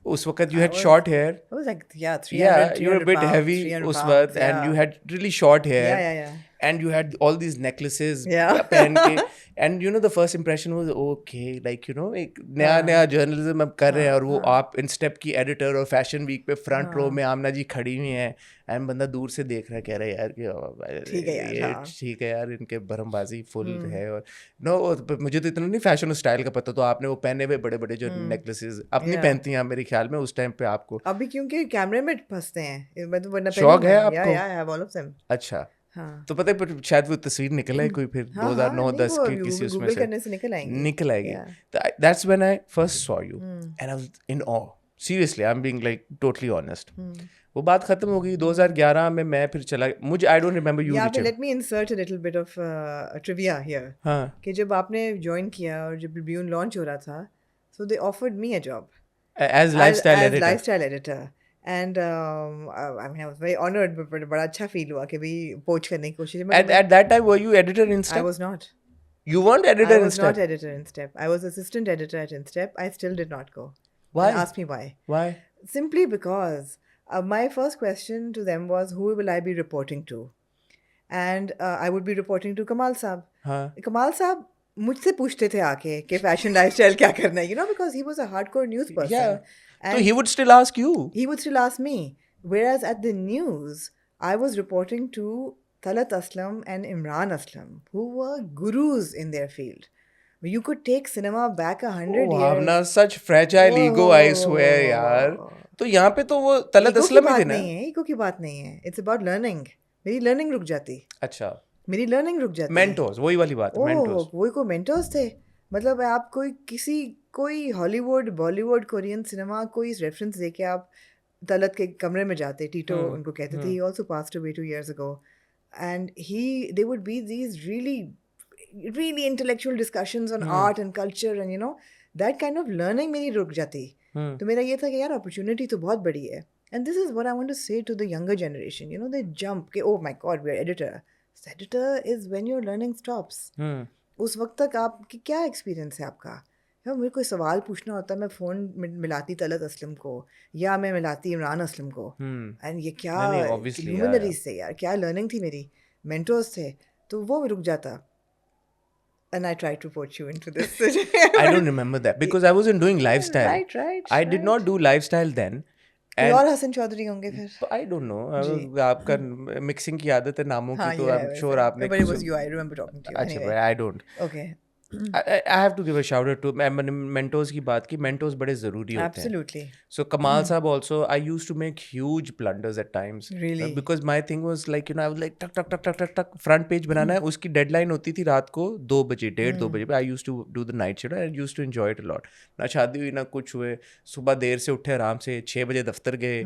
उस वक्त you I had was- short hair. It was like, yeah, 300, Yeah, you were a 300 bit pounds, heavy 300 उस pounds, वक्त, and you had really short hair. Yeah. And you had all these necklaces Yeah. पहन के, and you know the first impression was okay, like you know एक नया journalism अब कर रहे हैं, और वो आप इंस्टेप की एडिटर और फैशन वीक पे फ्रंट रो में आमना जी खड़ी हुई हैं, एंड बंदा दूर से देख रहा है, कह रहा है यार कि ठीक है यार, ये हाँ. ठीक है यार, इनके भरमबाजी फुल है. और नो मुझे तो इतना नहीं फैशन और स्टाइल का पता, तो आपने वो पहने हुए बड़े बड़े जो नेकलेसेस अब नहीं पहनती हैं मेरे ख्याल में, उस टाइम पे आपको अभी क्योंकि कैमरे में फंसते हैं, मैं तो वरना शौक है पहनूंगा. आपको? Yeah, I have all of them. अच्छा. हाँ. तो पता है पर शायद वो तस्वीर निकल आई कोई फिर हाँ, 2009-10 नहीं, की वो किसी उसमें गूगल से करने से निकल आएंगी. निकल आएगी. Yeah. That's when I first saw you and I was in awe. Seriously, I'm being like totally honest. वो बात खत्म हो गई 2011 में, मैं फिर चला, मुझे I don't remember you Yeah, but Richard. let me insert a little bit of trivia here. हाँ. कि जब आपने ज्वाइन किया और जब Tribune लॉन्च हो रहा था, so they offered me a job As lifestyle editor. lifestyle editor. And I mean, I was very honored, but बड़ा अच्छा फील हुआ कि भाई पोच करने की कोशिश. At that time were you editor in I Step? was not. You weren't editor I in was Step? not editor in Step. I was assistant editor at InStep. I still did not go. Why? And ask me why. Why? Simply because my first question to them was, who will I be reporting to? And I would be reporting to Kamal Saab. हाँ. Kamal Saab मुझसे पूछते थे आके कि fashion lifestyle क्या करना है, you know, because he was a hardcore news person. Yeah. And So he would still ask you. he would still ask me. Whereas at the news, I was reporting to Talat Aslam and Imran Aslam, who were gurus in their field. You could take cinema back 100 Oh, years. Hamna, such fragile ego, I swear, यार. तो यहाँ पे तो वो Talat ego की असलम ही बात थे ना. नहीं है, ईगो की बात नहीं है. It's about learning. मेरी learning रुक जाती. अच्छा. मेरी learning रुक जाती. Mentors, वही वाली बात है, mentors. वही को मेंटर्स थे. मतलब आप कोई हॉलीवुड, बॉलीवुड, कोरियन सिनेमा कोई रेफरेंस देके आप तलत के कमरे में जाते, टीटो उनको कहते थे. He also passed away 2 years ago. And they would be these really intellectual discussions on art and culture, and you know, that kind of learning मेरी रुक जाती. तो मेरा ये था कि यार opportunity तो बहुत बड़ी है. And this is what I want to say to the younger generation. You know, they jump कि oh my god, we're editor. So editor is when your learning stops. उस वक्त तक आपकी क्या एक्सपीरियंस है आपका? यार मेरे कोई सवाल पूछना होता है, मैं फ़ोन मिलाती तलत असलम को या मैं मिलाती इमरान असलम को. एंड ये क्या ल्यूमिनरीज से यार, क्या लर्निंग थी मेरी, मेंटर्स थे, तो वो रुक जाता. And I tried to put you into this. I don't remember that because I wasn't doing lifestyle. Right. I did not do lifestyle then. कोई और हसन चौधरी होंगे फिर. I don't know. आपका मिक्सिंग की आदत है नामों की, तो I'm sure आपने. But it was you. I remember talking to you. अच्छा, Anyway. I don't. Okay. I have to give a shout out to mentors की बात की. Mentors बड़े ज़रूरी होते हैं. Absolutely. So Kamal Saab also, I used to make huge blunders at times. Really? Because my thing was like, you know, I was like टक front page बनाना है. उसकी deadline होती थी रात को 2 बजे, 1:30-2 बजे. I used to do the night shift and I used to enjoy it a lot. ना शादी हुई ना कुछ हुए, सुबह देर से उठे आराम से, 6 बजे दफ्तर गए.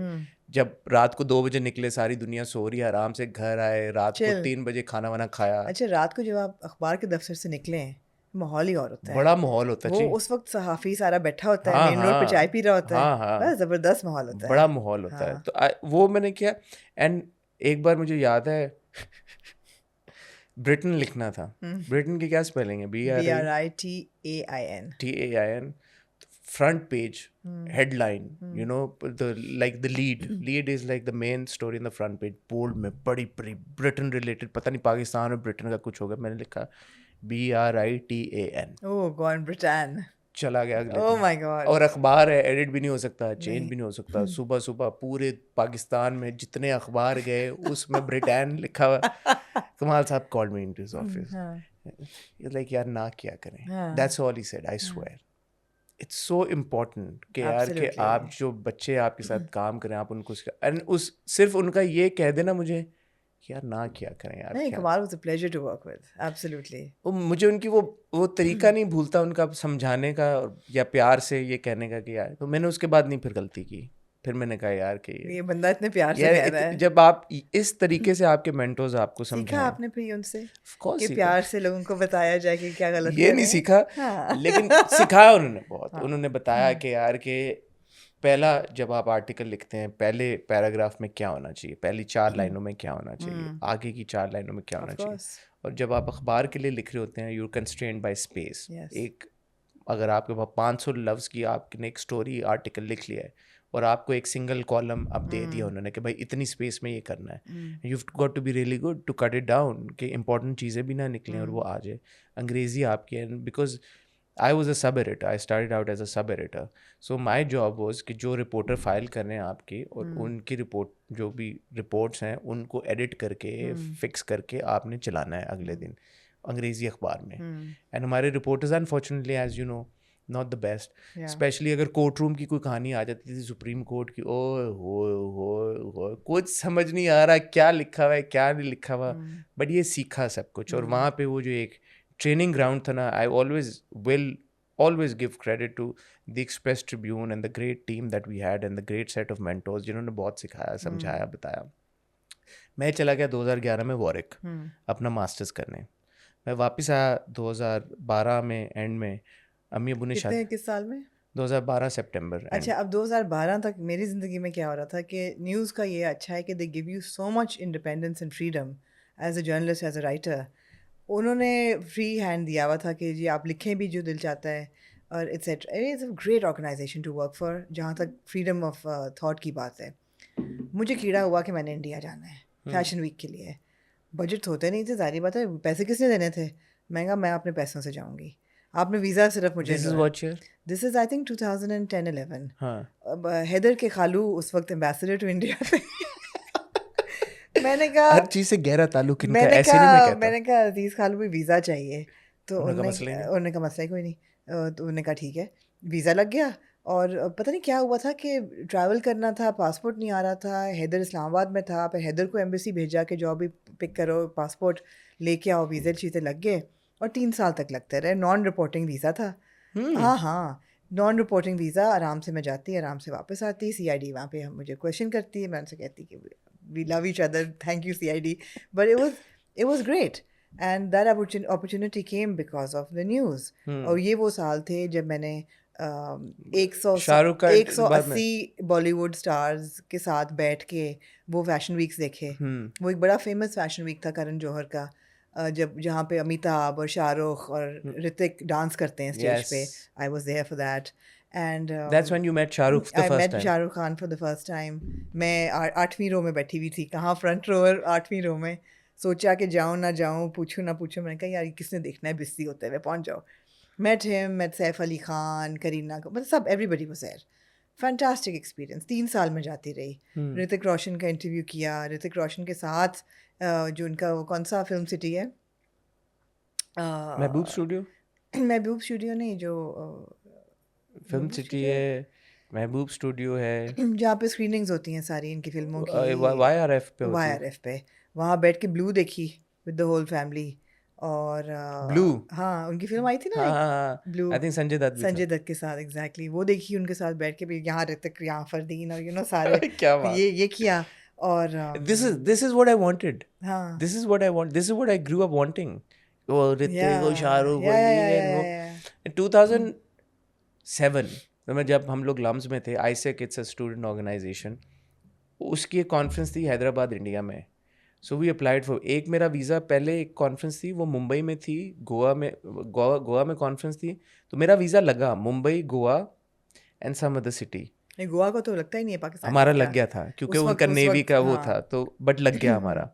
जब रात को 2 बजे निकले, सारी दुनिया सो रही है, आराम से घर आए, रात को 3 बजे खाना वाना खाया. अच्छा, रात को जब आप अखबार के दफ्तर से निकले हैं, माहौल ही और होता है. बड़ा माहौल होता है. वो उस वक्त सहाफी सारा बैठा होता है, मेन रोड पे चाय पी रहा होता है. बस जबरदस्त माहौल होता है. बड़ा माहौल होता है. तो वो मैंने किया. एंड एक बार मुझे याद है ब्रिटेन लिखना था. ब्रिटेन की क्या स्पेलिंग है? BRITAIN. TAIN. Front page, headline, you know, the lead is like the main story in the front page. Bold में बड़ी Britain related, पता नहीं पाकिस्तान और ब्रिटेन का कुछ होगा. मैंने लिखा BRITAN. Oh, gone Britain. चला गया अगले Oh दिन. my God. और अखबार है, एडिट भी नहीं हो सकता, चेंज भी नहीं हो सकता. सुबह सुबह पूरे पाकिस्तान में जितने अखबार गए उसमें ब्रिटेन लिखा हुआ. कमाल साहब called me into his office. Like यार ना क्या करें. That's all he said. I swear. It's so important कि यार कि आप जो बच्चे आपके साथ काम करें, आप उनको सिर्फ उनका ये कह देना मुझे यार ना क्या करें यार. नहीं, कमाल was a pleasure to work with. Absolutely. वो मुझे उनकी वो तरीका नहीं भूलता उनका समझाने का या प्यार से ये कहने का कि यार. तो मैंने उसके बाद नहीं फिर गलती की. फिर मैंने कहा यार कि ये बंदा इतने प्यार से यार कह रहा है। जब आप इस तरीके से आपके मेंटोर्स आपको सीखा समझाएं, आपने फिर उनसे ऑफ कोर्स कि सीखा, प्यार से लोगों को बताया जाए कि क्या गलत ये कर नहीं रहे हैं। सीखा, हाँ लेकिन सिखाया उन्होंने बहुत। हाँ उन्होंने बताया कि यार कि पहला जब आप आर्टिकल लिखते हैं पहले पैराग्राफ में क्या होना चाहिए, पहली 4 लाइनों में क्या होना चाहिए, आगे की 4 लाइनों में क्या होना ऑफ चाहिए। कोर्स और जब आप अखबार के लिए लिख रहे होते हैं you constrained bye space. Yes एक अगर आपके पास 500 लफ्ज़ की आपने एक स्टोरी आर्टिकल लिख लिया है और आपको एक सिंगल कॉलम अब दे दिया उन्होंने कि भाई इतनी स्पेस में ये करना है, you got to be really good to cut it down कि इंपॉर्टेंट चीज़ें भी ना निकलें और वो आ जाए। अंग्रेज़ी आपकी है, because I was a sub editor, I started out as a sub editor. So my job was कि जो रिपोर्टर फाइल कर रहे हैं आपकी और उनकी रिपोर्ट जो भी रिपोर्ट्स हैं उनको एडिट करके फिक्स करके आपने चलाना है अगले दिन अंग्रेज़ी अखबार में। एंड हमारे reporters unfortunately as you know not the best, specially अगर कोर्ट रूम की कोई कहानी आ जाती थी सुप्रीम कोर्ट की, हो कुछ समझ नहीं आ रहा क्या लिखा हुआ है क्या नहीं लिखा हुआ, बट ये सीखा सब कुछ। और वहाँ पे वो जो एक ट्रेनिंग ग्राउंड था ना, आई always give credit to the Express Tribune and the great team that we had and the great set of mentors जिन्होंने बहुत सिखाया समझाया बताया। मैं चला गया 2011 में वॉरिक अपना मास्टर्स करने। मैं वापस आया 2012 में एंड में, अम्मी अबू ने शादी किस साल में? 2012 सितंबर। अच्छा, अब 2012 तक मेरी ज़िंदगी में क्या हो रहा था कि न्यूज़ का ये अच्छा है कि they give you so much independence and freedom as a journalist, as a writer. उन्होंने फ्री हैंड दिया हुआ था कि जी आप लिखें भी जो दिल चाहता है और etcetera. It's a great organisation to work for जहाँ तक फ्रीडम ऑफ थॉट की बात है। मुझे कीड़ा हुआ कि मैंने इंडिया जाना है फैशन वीक के लिए। बजट होते नहीं थे, जारी बात है, पैसे किसने देने थे? मैं मैं अपने पैसों से जाऊँगी। आपने वीज़ा सिर्फ मुझे this is what year? This is I think 2010-11। हाँ अब हैदर के खालू उस वक्त एम्बेसडर टू इंडिया थे। मैंने कहा हर चीज़ से गहरा ताल्लुक इनका, ऐसे नहीं मैं कहता। मैंने कहा अजीज़ खालू भी वीज़ा चाहिए। तो उन्होंने कहा उन्होंने मसला ही नहीं। उन्होंने कहा मसला ही कोई नहीं। तो उन्होंने कहा ठीक है, वीज़ा लग गया। और पता नहीं क्या हुआ था कि ट्रैवल करना था, पासपोर्ट नहीं आ रहा था। हैदर इस्लामाबाद में था, फिर हैदर को एम्बेसी भेजा कि जॉब भी पिक करो, पासपोर्ट लेके आओ, वीज़ा चीज़ें लग गए। और 3 साल तक लगते रहे। नॉन रिपोर्टिंग वीज़ा था। हाँ हाँ, नॉन रिपोर्टिंग वीज़ा। आराम से मैं जाती, आराम से वापस आती। CID वहाँ पे मुझे क्वेश्चन करती है, मैं उनसे कहती कि we love each other, thank you CID। But it was great and that opportunity came because of the news। और ये वो साल थे जब मैंने 100 शाहरुख का बाद में 180 बॉलीवुड स्टार्स के साथ बैठ के वो फैशन वीक्स देखे। वो एक बड़ा फेमस फैशन वीक था करण जौहर का, जब जहाँ पे अमिताभ और शाहरुख और ऋतिक डांस करते हैं स्टेज पे। yes, I was there for that and that's when you met Shahrukh the I first met time. Shahrukh Khan for the first time. मैं 8वीं रो में बैठी हुई थी, कहाँ फ्रंट रो और 8वीं रो में। सोचा कि जाऊँ ना जाऊँ, पूछूँ ना पूछूँ। मैंने कहा यार ये किसने देखना है, बिस्ती होते हुए पहुँच जाओ। Met him, met Saif Ali Khan, Kareena, मतलब सब, everybody was there. Fantastic experience. 3 साल में जाती रही। ऋतिक रोशन का इंटरव्यू किया। ऋतिक रोशन के साथ जो उनका वो कौन सा फिल्म सिटी है, महबूब स्टूडियो, महबूब स्टूडियो नहीं, जो फिल्म महबूब सिटी स्टूडियो है, महबूब स्टूडियो है, जहाँ पे स्क्रीनिंग्स होती हैं सारी इनकी फिल्मों की, YRF पे होती है। YRF पे। वहाँ बैठ के ब्लू देखी विद द होल फैमिली। और ब्लू, हाँ, उनकी फिल्म आई थी ना हाँ एक, हाँ हाँ, blue, I think Sanjay Dutt भी था। संजय दत्त के साथ। एग्जैक्टली वो देखी उनके साथ बैठ के भी। यहाँ ऋतिक, यहाँ फरदीन और सारे क्या बात। ये किया। और this is what I wanted. हाँ, This is what I want. This is what I grew up wanting. वो ऋतिक और शाहरुख या और या ये या वो। या 2007 में जब हम लोग लम्स में थे, ISEC it's a student organisation, उसकी एक कॉन्फ्रेंस थी हैदराबाद इंडिया में। सो वी अप्लाइड फॉर, एक मेरा वीज़ा पहले एक कॉन्फ्रेंस थी वो मुंबई में थी, गोवा में कॉन्फ्रेंस थी, तो मेरा वीज़ा लगा Mumbai, Goa and some other city. नहीं, गोवा को तो लगता ही नहीं है पाकिस्तान हमारा का। लग गया था क्योंकि उस उनका वक्त नेवी का वो हाँ। था, तो बट लग गया हमारा।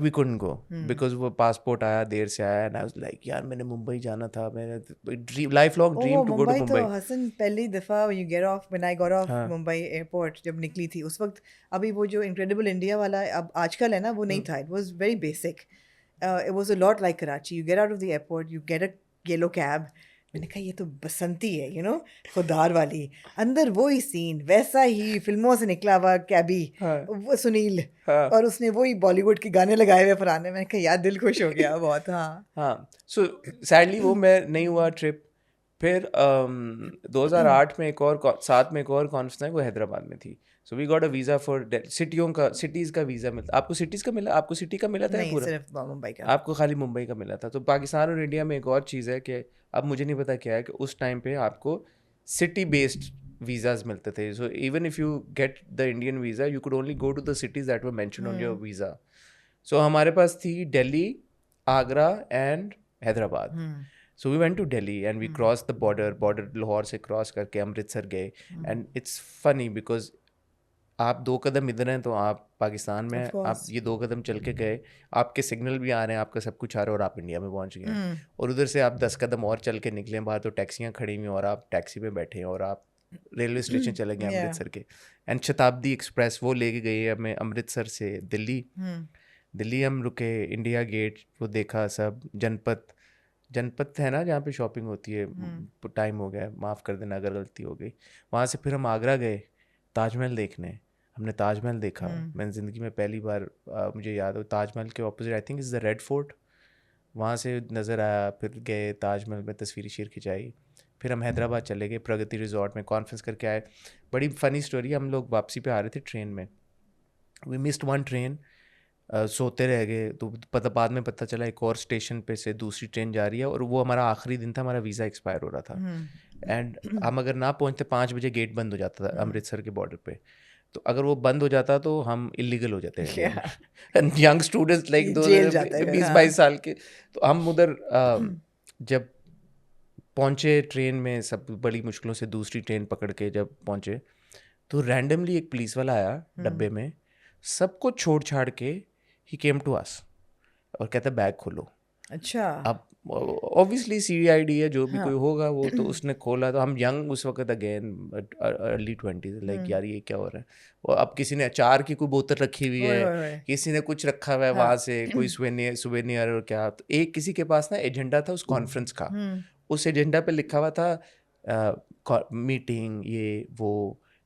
वी कुडंट गो बिकॉज वो पासपोर्ट आया देर से आया, एंड आई वाज लाइक यार मैंने मुंबई जाना था, मेरा dream, life long dream to go to Mumbai तो मुंबई। हसन पहली दफ़ा you get off, when I got off हाँ मुंबई एयरपोर्ट जब निकली थी उस वक्त अभी वो जो इनक्रेडिबल इंडिया वाला अब आजकल है ना, वो नहीं था। It was very basic. It was a lot like Karachi. You get out of the airport, you get a yellow cab. मैंने कहा ये तो बसंती है, खुदार वाली। अंदर वो ही सीन, वैसा ही फिल्मों से निकला हुआ कैबी, हाँ वो सुनील, हाँ और उसने वही बॉलीवुड के गाने लगाए हुए पुराने। मैंने कहा यार दिल खुश हो गया बहुत। हाँ हाँ। सो सैडली वो मैं नहीं हुआ ट्रिप। फिर 2008 में एक और साथ में एक और कॉन्फ्रेंस है वो हैदराबाद में थी। So we got a visa for cities का वीज़ा मिलता। आपको सिटीज़ का मिला? आपको सिटी का मिला था या नहीं, पूरा? सिर्फ मुंबई का। आपको खाली मुंबई का मिला था। तो पाकिस्तान और इंडिया में एक और चीज़ है कि अब मुझे नहीं पता क्या है कि उस टाइम पे आपको सिटी बेस्ड वीज़ाज मिलते थे। So even if you get the Indian visa you could only go to the cities that were mentioned on your visa. So हमारे पास थी Delhi, Agra and Hyderabad. So we went to Delhi and we cross the border Lahore से cross करके अमृतसर गए। And it's funny because आप 2 कदम इधर हैं तो आप पाकिस्तान में हैं, आप ये 2 कदम चल के गए, आपके सिग्नल भी आ रहे हैं, आपका सब कुछ आ रहा है और आप इंडिया में पहुंच गए हैं। और उधर से आप 10 कदम और चल के निकले बाहर तो टैक्सियाँ खड़ी हुई हैं और आप टैक्सी में बैठे हैं और आप रेलवे स्टेशन चले गए अमृतसर के। एंड शताब्दी एक्सप्रेस वो लेके गई है हमें अमृतसर से दिल्ली। दिल्ली हम रुके, इंडिया गेट वो देखा, सब जनपथ है ना जहाँ पे शॉपिंग होती है। टाइम हो गया, माफ़ कर देना अगर गलती हो गई। वहाँ से फिर हम आगरा गए ताजमहल देखने। हमने ताजमहल देखा। मैंने ज़िंदगी में पहली बार मुझे याद हो ताजमहल के opposite I think is the red fort, वहाँ से नज़र आया। फिर गए ताजमहल में तस्वीर शेर खिंचाई। फिर हम हैदराबाद चले गए, प्रगति रिजॉर्ट में कॉन्फ्रेंस करके आए। बड़ी फ़नी स्टोरी, हम लोग वापसी पे आ रहे थे ट्रेन में, वी मिस्ड वन ट्रेन, सोते रह गए। तो बाद में पता चला एक और स्टेशन पे से दूसरी ट्रेन जा रही है और वो हमारा आखिरी दिन था, हमारा वीज़ा एक्सपायर हो रहा था। एंड हम अगर ना पहुँचते 5 बजे गेट बंद हो जाता था अमृतसर के बॉर्डर पे। तो अगर वो बंद हो जाता तो हम इलीगल हो जाते हैं। यंग स्टूडेंट्स लाइक दो जेल जाते हैं 20-22 साल के। तो हम उधर जब पहुँचे ट्रेन में, सब बड़ी मुश्किलों से दूसरी ट्रेन पकड़ के जब पहुँचे तो रैंडमली एक पुलिस वाला आया डब्बे में, सबको छोड़ छाड़ के ही केम टू अस और कहता बैग खोलो। अच्छा। अब ऑब्वियसली CID है, जो भी कोई होगा वो, तो उसने खोला। तो हम यंग उस वक्त, अगेन अर्ली 20s, लाइक यार ये क्या हो रहा है। और अब किसी ने अचार की कोई बोतल रखी हुई है, किसी ने कुछ रखा हुआ है वहाँ से, कोई सुवेनियर और क्या। तो एक किसी के पास ना एजेंडा था उस कॉन्फ्रेंस का। उस एजेंडा पे लिखा हुआ था मीटिंग ये वो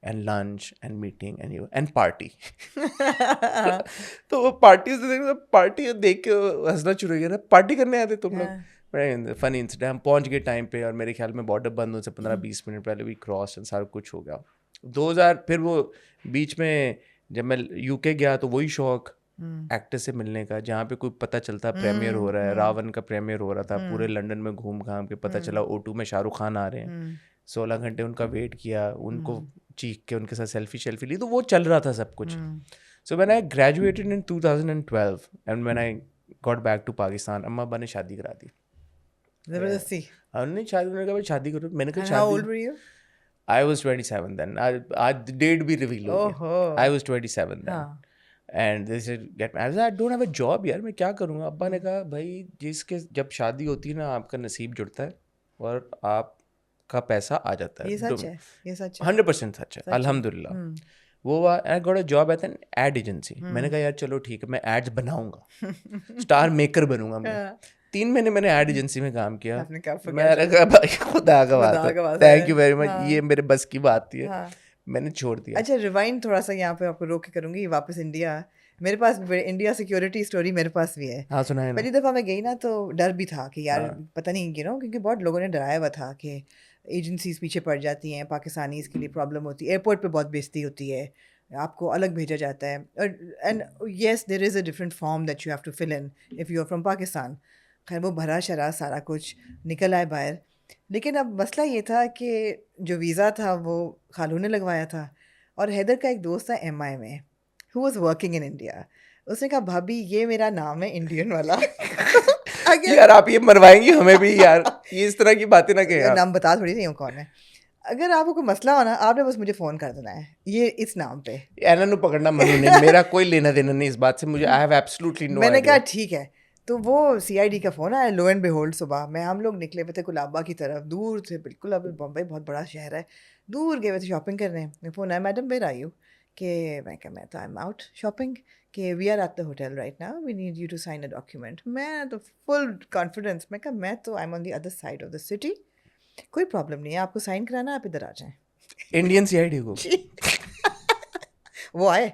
and lunch and meeting and you and party. तो वो पार्टी देख के हंसना शुरू हो गया ना, पार्टी करने आते तुम लोग। बड़ा फनी इंसिडेंट। हम पहुंच गए टाइम पे और मेरे ख्याल में बॉर्डर बंद होने से 15-20 मिनट पहले भी क्रॉस एंड सारा कुछ हो गया। 2000 फिर वो बीच में जब मैं UK गया तो वही शौक एक्टर से मिलने का, जहाँ पे कोई पता चलता प्रीमियर हो रहा है, रावण का प्रीमियर हो रहा था, पूरे लंदन में घूम घाम के पता चला O2 में शाहरुख खान आ रहे हैं। 16 घंटे उनका वेट किया, उनको चीख के उनके साथ सेल्फी ली, तो वो चल रहा था सब कुछ। So when I graduated in 2012 and when I got back to Pakistan, अम्मा अब्बा ने शादी करा दी जबरदस्ती। हमने। शादी, उन्होंने कहा भाई शादी करो। मैंने कहा How old were you? I was 27 then. आज डेट भी रिवील हो गया। I was 27 then. And they said get married. I don't have a job यार, मैं क्या करूँगा। अब्बा ने कहा भाई जिसके जब शादी होती है ना, आपका नसीब जुड़ता है और आपका पैसा आ जाता है। ये सच है, ये सच है। 100% सच है, अल्हम्दुलिल्लाह। वो I got a job at an ad agency. मैंने कहा यार चलो ठीक है, मैं एड्स बनाऊंगा, स्टार मेकर बनूंगा मैं। 3 महीने मैंने एड एजेंसी में काम किया। मैंने कहा भाई खुदा का बात है, थैंक यू वेरी मच, ये मेरे बस की बात थी। मैंने छोड़ दिया। अच्छा, रिवाइंड थोड़ा सा यहाँ पे आपको रोक के करूँगी, वापस इंडिया। मेरे पास इंडिया सिक्योरिटी स्टोरी मेरे पास भी है। हाँ सुनाए। पहली दफ़ा मैं गई ना तो डर भी था कि यार पता नहीं क्योंकि बहुत लोगों ने डराया हुआ था कि एजेंसीज पीछे पड़ जाती हैं, पाकिस्तानीज़ के लिए प्रॉब्लम होती है, एयरपोर्ट पे बहुत बेइज्जती होती है, आपको अलग भेजा जाता है। And yes there is a different form that you have to fill in if you are from Pakistan. खैर वो भरा शरा सारा कुछ निकल आए बाहर। लेकिन अब मसला ये था कि जो वीज़ा था वो खालू ने लगवाया था, और हैदर का एक दोस्त था MI में, who was working in India. उसने कहा भाभी ये मेरा नाम है इंडियन वाला। यार आप ये मरवाएंगी हमें भी यार, ये इस तरह की बातें ना कहें। नाम बता थोड़ी नहीं हूँ कौन है। अगर आपको कोई मसला हो ना, आपने बस मुझे फ़ोन कर देना है ये इस नाम पे। एना नु पकड़ना मनु नहीं, मेरा कोई लेना देना नहीं इस बात से, मुझे आई हैव एब्सोल्युटली नो। मैंने कहा ठीक है। तो वो CID का फ़ोन आया, लो एंड बिहोल्ड सुबह में हम लोग निकले हुए थे कुलाबा की तरफ, दूर से बिल्कुल। अब बम्बई बहुत बड़ा शहर है, दूर गए हुए थे शॉपिंग करने। फ़ोन आया, मैडम वेयर आर यू? कि मैं कहा मैं तो आई एम आउट शॉपिंग, कि we are at the hotel right now, we need you to sign a document. मैं तो फुल कॉन्फिडेंस, मैं कहा मैं तो I am on the other side of the city, कोई प्रॉब्लम नहीं है, आपको साइन कराना, आप इधर आ जाएँ। इंडियन CID को वो आए।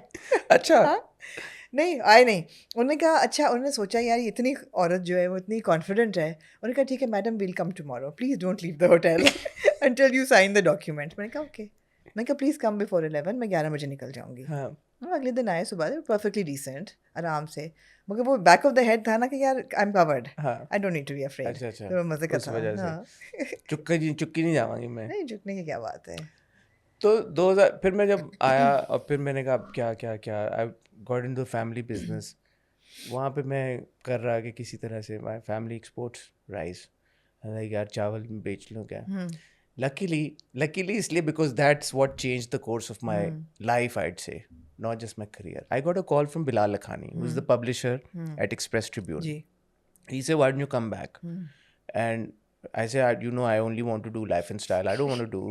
अच्छा नहीं आए नहीं। उन्होंने कहा अच्छा, उन्होंने सोचा यार इतनी औरत जो है वो इतनी कॉन्फिडेंट है। उन्होंने कहा ठीक है madam, will come tomorrow, please don't leave the hotel until you sign the document. मैंने कहा ओके, मैं कहा प्लीज़ कम बिफोर 11, मैं 11 बजे निकल जाऊंगी। हाँ हम अगले दिन आए सुबह, परफेक्टली डिसेंट, आराम से, मगर वो बैक ऑफ द हेड था ना कि यार आई एम कवर्ड, हाँ I don't need to be afraid. अच्छा अच्छा तो मज़े का उस था। वजह से हाँ चुक्की नहीं जावांगी मैं। नहीं, झुकने की क्या बात है। तो 2000 फिर मैं जब आया और फिर मैंने कहा अब क्या क्या क्या I got into family business. वहाँ पे मैं कर रहा कि किसी तरह से my family exports rice, like यार चावल बेच लूँ क्या। लकीली इसलिए because that's what change the course of my life I'd say, not just my career. I got a call from Bilal Lakhani who is the publisher at Express Tribune. जी। He said, why don't you come back? And I said, you know, I only want to do life and style. I don't want to do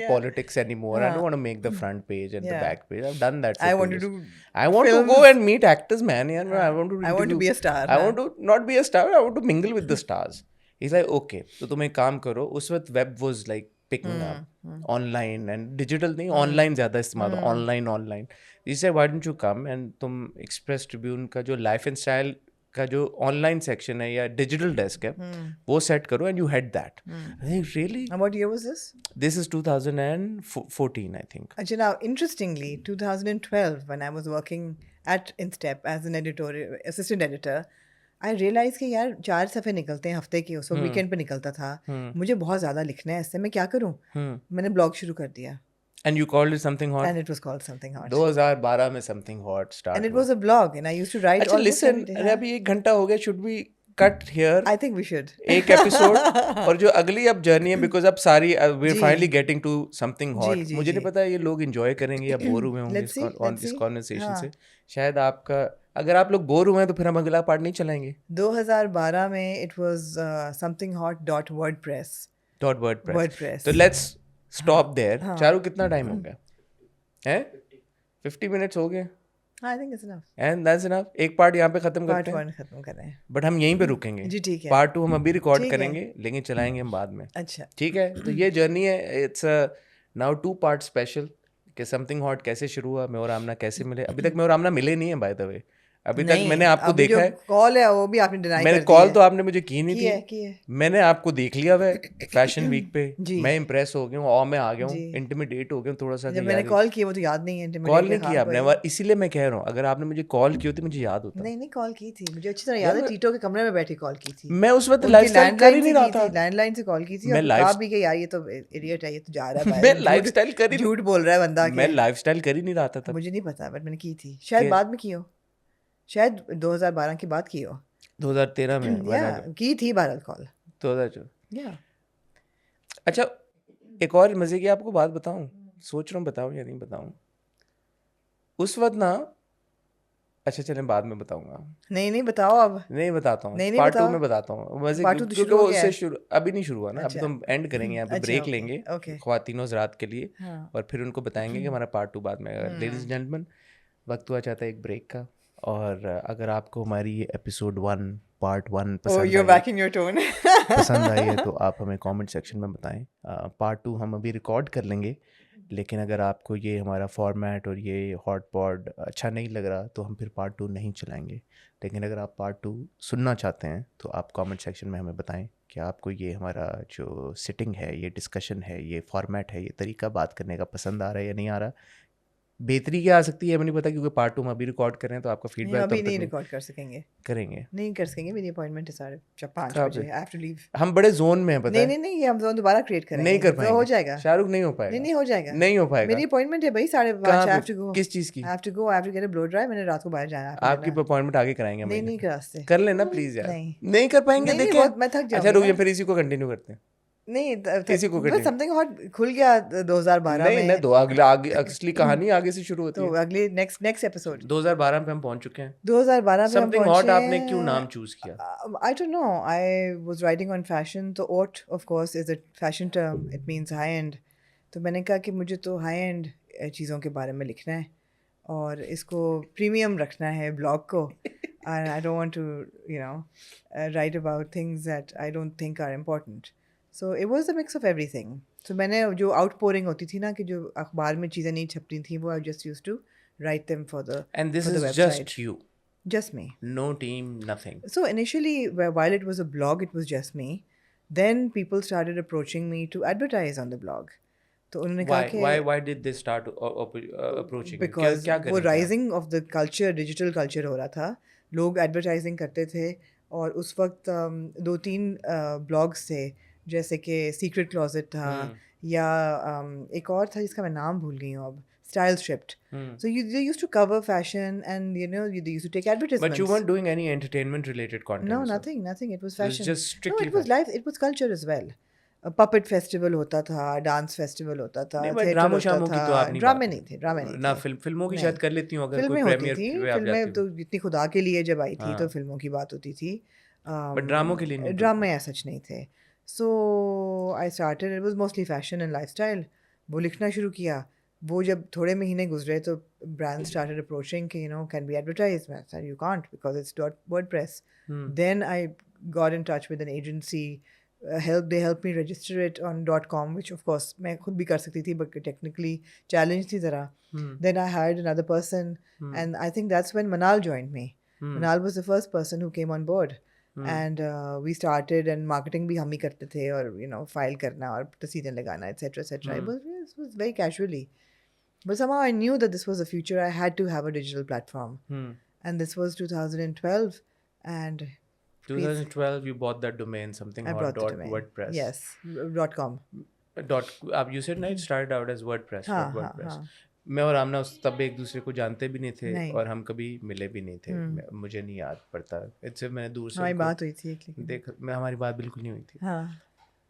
Yeah. politics anymore. I don't want to make the front page and the Yeah. back page. I've done that for I 2 want to years. do I want to go films. and meet actors, man. Yeah, I want to I want to interview. be a star, I हाँ. want to not be a star. I want to mingle with the stars. He's like, okay, तो तुम एक काम करो. उस वक्त web was like picking up online and digital नहीं, online ज़्यादा इस्तेमाल था, online. He said, why don't you come and तुम Express Tribune का जो life and style का जो ऑनलाइन सेक्शन है या डिजिटल डेस्क है वो सेट करो and you head that. I think really And what year was this? This is 2014 I think. Actually, now, interestingly, 2012, when I was working at InStep as an editorial assistant editor, I realized कि यार 4 सफ़े निकलते हैं हफ्ते के, उसको weekend पे निकलता था, मुझे बहुत ज़्यादा लिखना है, इससे मैं क्या करूँ? मैंने ब्लॉग शुरू कर दिया। And you called it something hot. And it was called Something Hot. 2012 में something hot start And it was a blog, and I used to write अच्छा almost every लिसन, day. अरे अभी 1 घंटा हो गया, should we cut here? I think we should. एक episode और जो अगली अब जर्नी है बिकॉज अब सारी वी आर जी। Finally getting to something hot. जी, मुझे नहीं जी। पता ये लोग एंजॉय करेंगे या बोर हुए होंगे Let's see, let's इस see. कॉन्वर्सेशन हाँ। से। शायद आपका अगर आप लोग बोर हुए हैं तो फिर हम अगला पार्ट नहीं चलाएंगे। 2012 में it was somethinghot.wordpress. .wordpress तो लेट्स स्टॉप देयर। चारू कितना टाइम हो गया है? 50 मिनट्स हो गए I think it's enough. And that's enough. एक पार्ट यहाँ पे खत्म Part करते हैं 1 खत्म कर रहे हैं। बट हम यहीं पे रुकेंगे। जी ठीक है। पार्ट 2 हम अभी रिकॉर्ड ठीक है। करेंगे लेकिन चलाएंगे हम बाद में। अच्छा। ठीक है तो ये जर्नी है, इट्स नाउ 2 पार्ट स्पेशल कि समथिंग हॉट कैसे शुरू हुआ, मैं और आमना कैसे मिले। अभी तक मैं और आमना मिले नहीं है बाय द वे। अभी तक मैंने आपको देखा है, कॉल है वो भी आपने डिनाई मैंने कर दी कॉल है। तो आपने मुझे की नहीं की है। मैंने आपको देख लिया हुआ है फैशन वीक पे। जी। मैं इंप्रेस हो गया हूँ और मैं आ गया हूँ, जी। इंटिमिडेट हो गया हूँ थोड़ा सा। जब मैंने कॉल की वो तो याद नहीं है। कॉल नहीं किया आपने, इसीलिए मैं कह रहा हूँ अगर आपने मुझे कॉल की होती मुझे याद होता। नहीं कॉल की थी, मुझे अच्छी तरह याद है। टीटो के कमरे में बैठी कॉल की थी। मैं उस वक्त लाइफस्टाइल कर ही नहीं रहा था। लैंडलाइन से कॉल की थी मैं और कहा भी कि यार ये तो इडियट है, ये तो जा रहा है। मैं लाइफस्टाइल कर ही झूठ बोल रहा है बंदा। मैं लाइफस्टाइल कर ही नहीं रहा था तब। मुझे नहीं पता बट मैंने की थी। शायद बाद में की हो, शायद 2012 की बात की हो। 2013 में की थी भारत कॉल। 2014। अच्छा एक और मजे की आपको बात बताऊं, सोच रहा हूँ बताऊं या नहीं बताऊं। उस वक्त ना, अच्छा चलें बाद में बताऊंगा। नहीं बताओ अब। नहीं बताता हूँ, नहीं पार्ट 2 में बताता हूँ मजे, क्योंकि वो उससे शुरू अभी नहीं शुरू हुआ ना। अभी तो हम एंड करेंगे, यहाँ पे ब्रेक लेंगे ख्वातीनो हज़रात के लिए और फिर उनको बताएंगे कि हमारा पार्ट 2 बाद में। लेडीज एंड जेंटलमैन वक्त हुआ चाहता है एक ब्रेक का। और अगर आपको हमारी ये एपिसोड 1 पार्ट 1 पसंद आई है तो आप हमें कमेंट सेक्शन में बताएं। पार्ट 2 हम अभी रिकॉर्ड कर लेंगे, लेकिन अगर आपको ये हमारा फॉर्मेट और ये हॉट पॉड अच्छा नहीं लग रहा तो हम फिर पार्ट 2 नहीं चलाएंगे। लेकिन अगर आप पार्ट 2 सुनना चाहते हैं तो आप कमेंट सेक्शन में हमें बताएं कि आपको ये हमारा जो सिटिंग है, ये डिस्कशन है, ये फॉर्मेट है, ये तरीका बात करने का पसंद आ रहा है या नहीं आ रहा। बेहतरी क्या आ सकती है हमें नहीं पता, क्योंकि पार्ट 2 हम अभी रिकॉर्ड कर रहे हैं तो आपका फीडबैक अभी नहीं रिकॉर्ड कर सकेंगे। करेंगे नहीं कर सकेंगे, मेरी अपॉइंटमेंट है 5:30 बजे। I have to leave. हम बड़े जोन में हैं, पता है। नहीं ये हम जोन दोबारा क्रिएट करेंगे। नहीं कर पाएंगे, हो जाएगा। शाहरुख नहीं हो पाएगा। नहीं हो जाएगा, नहीं हो पाएगा। मेरी अपॉइंटमेंट है भाई 5:30। I have to go. किस चीज की? I have to go, I have to get a blow dry. मैंने रात को बाहर जाना है। आपकी अपॉइंटमेंट आगे कराएंगे। नहीं कर सकते। कर लेना प्लीज यार। नहीं कर पाएंगे, देखिए मैं थक जाऊंगा। अच्छा रुकिए, फिर इसी को कंटिन्यू करते हैं। नहीं किसी को बस समथिंग हॉट खुल गया 2012 में। नहीं दो अगला आगे असली कहानी आगे से शुरू होती है। तो अगले नेक्स्ट एपिसोड 2012 पे हम पहुंच चुके हैं। 2012 पे समथिंग हॉट आपने क्यों नाम चूज किया? I don't know. I was writing on fashion. तो haute of course is a fashion term. It means high end. तो मैंने कहा कि मुझे तो high end चीज़ों के बारे में लिखना है और इसको प्रीमियम रखना है ब्लॉग को। And I don't want to, write about things that I don't think are important. So it was a mix of everything. So मैंने जो outpouring होती थी ना, कि जो अखबार में चीज़ें नहीं छपती थी, वो I just used to write them for the website. And this is just you? Just me. No team, nothing. So initially, while it was a blog, it was just me. Then people started approaching me to advertise on the blog. तो उन्होंने कहा कि why did they start approaching you? Because क्या वो करने थे आप? Rising of the culture, digital culture हो रहा था, लोग एडवर्टाइजिंग करते थे, और उस वक्त 2-3 ब्लॉग्स थे, जैसे कि सीक्रेट क्लॉजेट था, या एक और था जिसका मैं नाम भूल गई हूँ अब, style स्ट्रिप्ट. So they used to cover fashion, and they used to take advertisements. But you weren't doing any entertainment related content. No, sir. nothing. It was So it's fashion. just No, strictly it was fashion. life. It was culture as well. A puppet festival होता था, dance festival होता था, नहीं, but theatre ड्रामो होता शामो की था. तो आप नहीं ड्रामे बात नहीं थे, ड्रामे नहीं ना. थे. फिल्मों की नहीं. शायद कर लेती हूँ अगर कोई फिल्में होती प्रीमियर थी, पे आप फिल्में जाती तो हो. इतनी खुदा के लिए जब आई थी हाँ. तो फिल्मों की बात होती थी. But ड्रामों के लिए नहीं. ड्रामे सच नहीं थे. So I started, it was mostly fashion and lifestyle. वो लिखना शुरू किया. वो जब थोड़े महीने गुजरे तो ब्रांड स्टार्टेड अप्रोचिंग कि कैन बी एडवर्टाइज. मैं sir you can't because it's WordPress. Then I got in touch with an agency. They helped me register it on .com, which of course मैं खुद भी कर सकती थी, but technically challenge थी ज़रा. Then I hired another person, and I think that's when Manal joined me. Manal was the first person who came on board, and we started, and marketing भी हम ही करते थे, और file करना और तस्वीरें लगाना, etc. It was very casually, but somehow I knew that this was the future. I had to have a digital platform, and this was 2012, and 2012 you bought that domain, something I hot brought the dot domain. WordPress. Yes, .com. You said ना it started out as WordPress. हाँ, not हाँ, WordPress. हाँ. मैं और आमना तब एक दूसरे को जानते भी नहीं थे, नहीं. और हम कभी मिले भी नहीं थे. मुझे नहीं याद पड़ता. इससे मैंने दूर से हमारी उनको बात हुई थी एक, लेकिन हमारी बात बिल्कुल नहीं हुई थी. हाँ.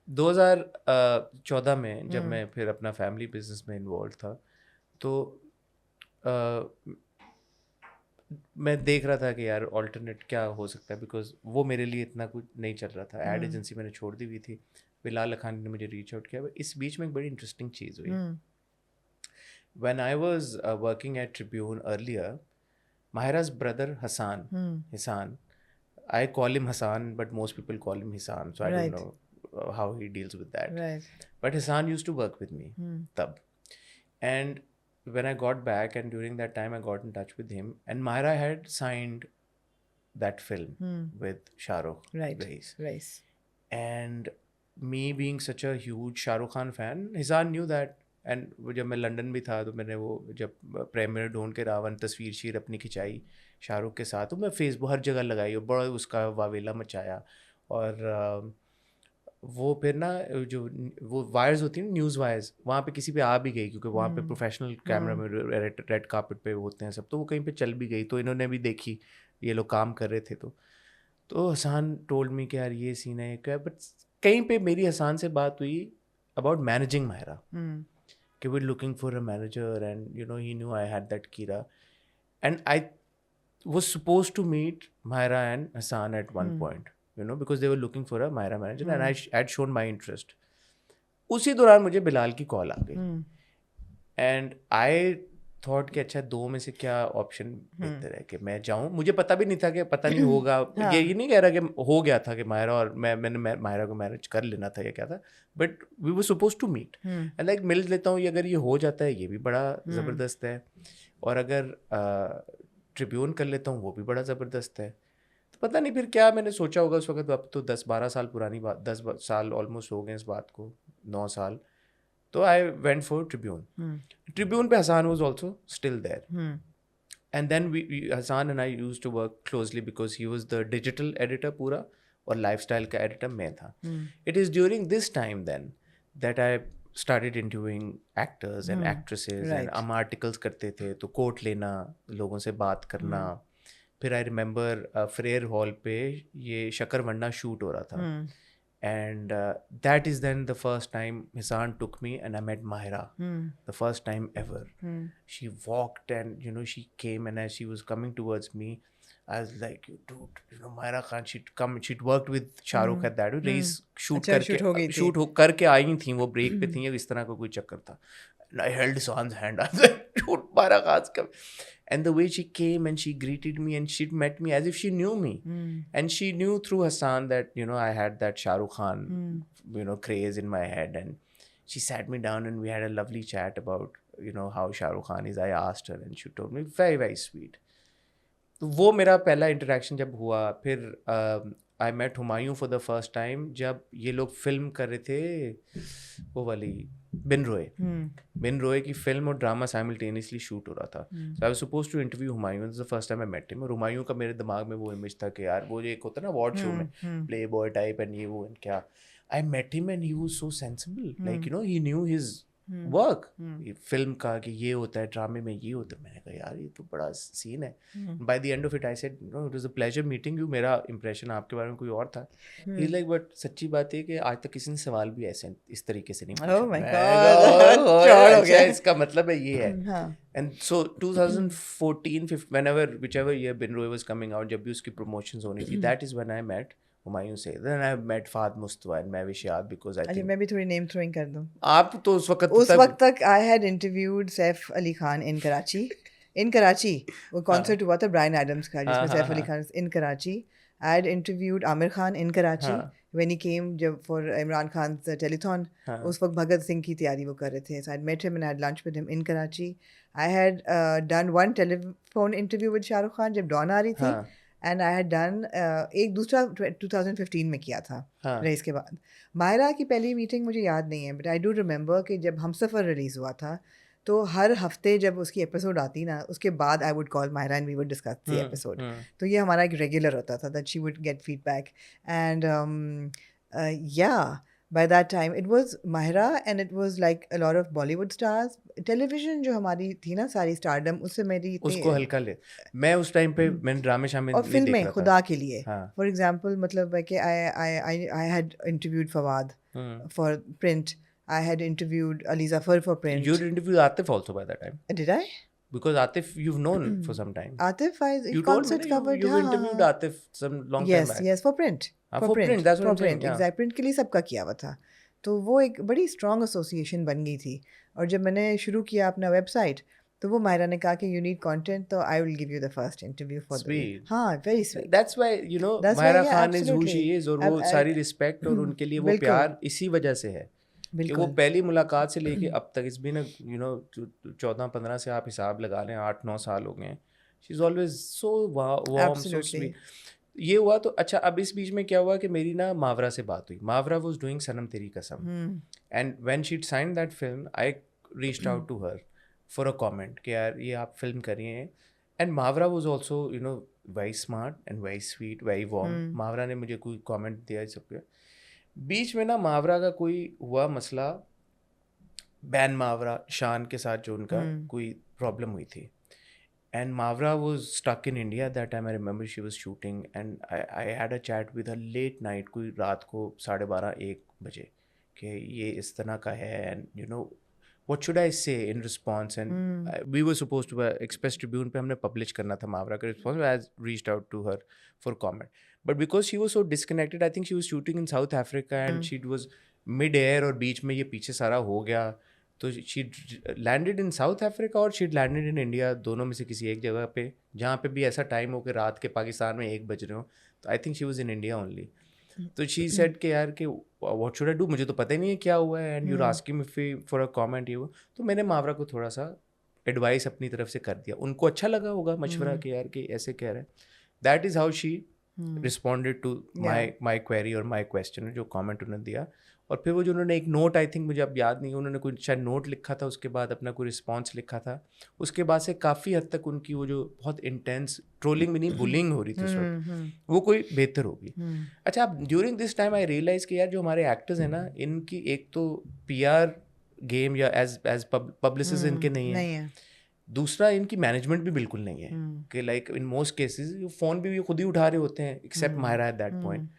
2014 में जब मैं फिर अपना फैमिली बिजनेस में इन्वॉल्व था, तो मैं देख रहा था कि यार ऑल्टरनेट क्या हो सकता है, बिकॉज वो मेरे लिए इतना कुछ नहीं चल रहा था. एड एजेंसी मैंने छोड़ दी हुई थी. बिलाल लखानी ने मुझे रीच आउट किया. इस बीच में एक बड़ी इंटरेस्टिंग चीज़ हुई. When I was working at Tribune earlier, Mahira's brother Hisan, I call him Hassan, but most people call him Hisan, so I don't know how he deals with that. Right. But Hisan used to work with me tab. And when I got back, and during that time I got in touch with him, and Mahira had signed that film with Shah Rukh. Right. And me being such a huge Shah Rukh Khan fan, Hisan knew that. And जब मैं London भी था तो मैंने वो जब premier ढूंढ के रावण तस्वीर शीर अपनी खिंचाई शाहरुख के साथ, तो मैं फेसबुक हर जगह लगाई और बड़ा उसका वावेला मचाया. और वो फिर ना जो वो वायर्स होती हैं, न्यूज़ वायर्स, वहाँ पे किसी पे आ भी गई, क्योंकि वहाँ पे प्रोफेशनल कैमरा में रेड कार्पेट पे होते हैं सब, तो वो कहीं पे चल भी गई. तो इन्होंने भी देखी, ये लोग काम कर रहे थे. तो हसान टोल्ड मी कि यार ये सीन है क्या. बट कहीं पे मेरी हसान से बात हुई about managing Mahira. We're looking for a manager, and he knew I had that Kira, and I was supposed to meet Mahira and Hassan at one point, because they were looking for a Mahira manager, and I had shown my interest. उसी दौरान मुझे बिलाल की call आ गई, and I thought कि अच्छा दो में से क्या ऑप्शन बेहतर है कि मैं जाऊं. मुझे पता भी नहीं था कि पता नहीं होगा. ये नहीं कह रहा कि हो गया था कि माहिरा और मैंने माहिरा को मैनेज कर लेना था या क्या था, but we were suppose to meet and like मिल लेता हूँ. अगर ये हो जाता है ये भी बड़ा ज़बरदस्त है, और अगर ट्रिब्यून कर लेता हूँ वो भी बड़ा ज़बरदस्त है. तो पता नहीं फिर क्या मैंने सोचा होगा उस वक्त. अब तो 10-12 साल पुरानी बात, 10 साल ऑलमोस्ट हो गए इस बात को, 9 साल. So I went for Tribune. Tribune पे Hassan was also still there. And then Hassan and I used to work closely because he was the digital editor पूरा, और lifestyle का editor मैं था. It is during this time then that I started interviewing actors and actresses, and हम articles करते थे, तो quote लेना, लोगों से बात करना. फिर I remember फ्रेयर हॉल पे ये शकर वन्ना शूट हो रहा था. And that is then the first time Hisan took me, and I met Mahira. The first time ever. She walked, and she came, and as she was coming towards me, I was like, dude, Mahira Khan, she'd worked with Shah Rukh at that race. shoot करके आई थी, वो break पे थी, इस तरह का कोई चक्कर था. And I held Hisan's hand. I was like, dude, Mahira Khan's coming. And the way she came and she greeted me and she met me as if she knew me. And she knew through Hassan that, I had that Shah Rukh Khan, craze in my head. And she sat me down and we had a lovely chat about, how Shah Rukh Khan is. I asked her and she told me, very, very sweet. तो वो मेरा पहला interaction जब हुआ। फिर I met Humayun for the first time जब ये लोग फिल्म कर रहे थे, वो वाली बिन रोए। बिन रोए की फिल्म और ड्रामा साइमल्टेनियसली शूट हो रहा था। So I was supposed to interview Humayun, this is the first time I met him. और हुमायूं का मेरे दिमाग में वो इमेज था कि यार वो जो एक होता है ना अवार्ड शो में प्ले बॉय टाइप एंड ये वो एंड क्या, I met him and he was so sensible, like you know he knew his work. Film का कि ये होता है, ड्रामे में ये होता है। मैंने कहा यार ये तो बड़ा सीन है। By the end of it I said no it was a pleasure meeting you, मेरा इंप्रेशन आपके बारे में कोई और था। ही लाइक बट सच्ची बात है कि आज तक किसी ने सवाल भी ऐसे इस तरीके से नहीं पूछा। Oh my मैं God, कहा, "ओए, चौड़ हो अच्छा गया। इसका मतलब है ये है।" हाँ। And so 2014 whenever whichever year Bin Roye was coming out, जब भी उसकी promotions होनी थी, that is when I met Humayun से। then I met Fahad Mustafa and Mahwish Hayat, because I अच्छा, think मैं भी थोड़ी नेम थ्रोइंग कर दूं। आप तो उस वक्त तक I had interviewed Saif Ali Khan in Karachi. In Karachi वो कॉन्सर्ट हुआ था ब्रायन एडम्स का, जिसमें Saif Ali Khan in Karachi. I had interviewed Aamir Khan in Karachi when he came जब फॉर इमरान खान टेलीथॉन। उस वक्त भगत सिंह की तैयारी वो कर रहे थे। So I met him and had lunch with him in Karachi. I had done one telephone interview with Shahrukh Khan जब डॉन आ रही थी। एंड आई हैड डन एक दूसरा 2015 में किया था रेस के बाद। मायरा की पहली मीटिंग मुझे याद नहीं है, बट आई डू रिमेंबर कि जब हमसफ़र रिलीज़ हुआ था तो हर हफ्ते जब उसकी एपिसोड आती ना, उसके बाद I would call Maira and we would discuss the episode. तो ये हमारा एक रेगुलर होता था that she would get feedback and या by that time it was Mahira and it was like a lot of Bollywood stars. Television जो हमारी थी ना सारी स्टारडम, उससे मेरी उसको हल्का ले। मैं उस टाइम पे मैंने ड्रामे शामिल और नहीं देख फिल्में रहा खुदा था। के लिए हाँ फॉर एग्जांपल मतलब है कि I had interviewed Fawad for print. I had interviewed Ali Zafar for print. you interviewed Atif also by that time, Did I? because Atif you've known for some time. Atif, I You told me concert ना covered. you've हाँ हाँ interviewed हाँ। Atif some long time Yes, back. yes, for print. हाँ, for print, that's what for I'm saying, print, yeah. exact print के लिए सबका किया हुआ था। तो वो एक बड़ी स्ट्रॉन्ग एसोसिएशन बन गई थी। और जब मैंने शुरू किया अपना वेबसाइट तो वो मायरा ने कहा कि यू नीड कंटेंट, तो I will give you the first interview for the. Sweet. हाँ, very sweet. That's why you know That's why, Mahira yeah, Khan is who absolutely. she is, और वो सारी रिस्पेक्ट और उनके लिए वो बिल्कुल प्यार इसी वजह से है कि वो बिल्कुल। पहली मुलाकात से लेके अब तक, इस भी ना यू नो 14-15 से आप हिसाब लगा लें, 8-9 साल हो गए। She is always so warm, so Absolutely. Sweet. ये हुआ तो अच्छा, अब इस बीच में क्या हुआ कि मेरी ना मावरा से बात हुई। मावरा was doing Sanam Teri Kasam and when she signed that film I reached out to her for a comment कि यार ये आप फिल्म करिए। And Mawra was also you know very smart and very sweet, very warm. Mawra ने मुझे कोई कमेंट दिया सब पे। बीच में ना मावरा का कोई हुआ मसला, बैन मावरा शान के साथ जो उनका कोई प्रॉब्लम हुई थी। And Mavra was stuck in India at that time. I remember she was shooting, and I had a chat with her late night, कोई रात को 12:30-1 बजे कि ये इस तरह का है, and you know what should I say in response, and we were supposed to Express Tribune पे हमने publish करना था मावरा का response. I reached out to her for comment, but because she was so disconnected, I think she was shooting in South Africa and she was mid air और बीच में ये पीछे सारा हो गया। तो she landed in south Africa और she landed in India, दोनों में से किसी एक जगह पे, जहाँ पे भी ऐसा टाइम हो कि रात के पाकिस्तान में 1 बज रहे हो। तो I think she was in India only. तो शी सेड कि यार कि व्हाट शुड आई डू, मुझे तो पता ही नहीं है क्या हुआ है, and you asking me for a comment. ये वो तो मैंने मावरा को थोड़ा सा एडवाइस अपनी तरफ से कर दिया। उनको अच्छा लगा होगा मशवरा कि यार कि ऐसे कह रहे हैं। That is how she responded to my query और माई क्वेश्चन, जो कमेंट उन्होंने दिया। और फिर वो जो उन्होंने एक नोट, आई थिंक मुझे अब याद नहीं, उन्होंने कोई शायद नोट लिखा था, उसके बाद अपना कोई रिस्पॉन्स लिखा था। उसके बाद से काफ़ी हद तक उनकी वो जो बहुत इंटेंस ट्रोलिंग भी नहीं, बुलिंग हो रही थी उस वक्त, वो कोई बेहतर होगी। अच्छा, अब during this time I realize कि यार जो हमारे एक्टर्स हैं ना, इनकी एक तो PR गेम या एज पब्लिसिस्ट इनके नहीं है, दूसरा इनकी मैनेजमेंट भी बिल्कुल नहीं है कि like in most cases phone भी खुद ही उठा रहे होते हैं, except Maira at that point.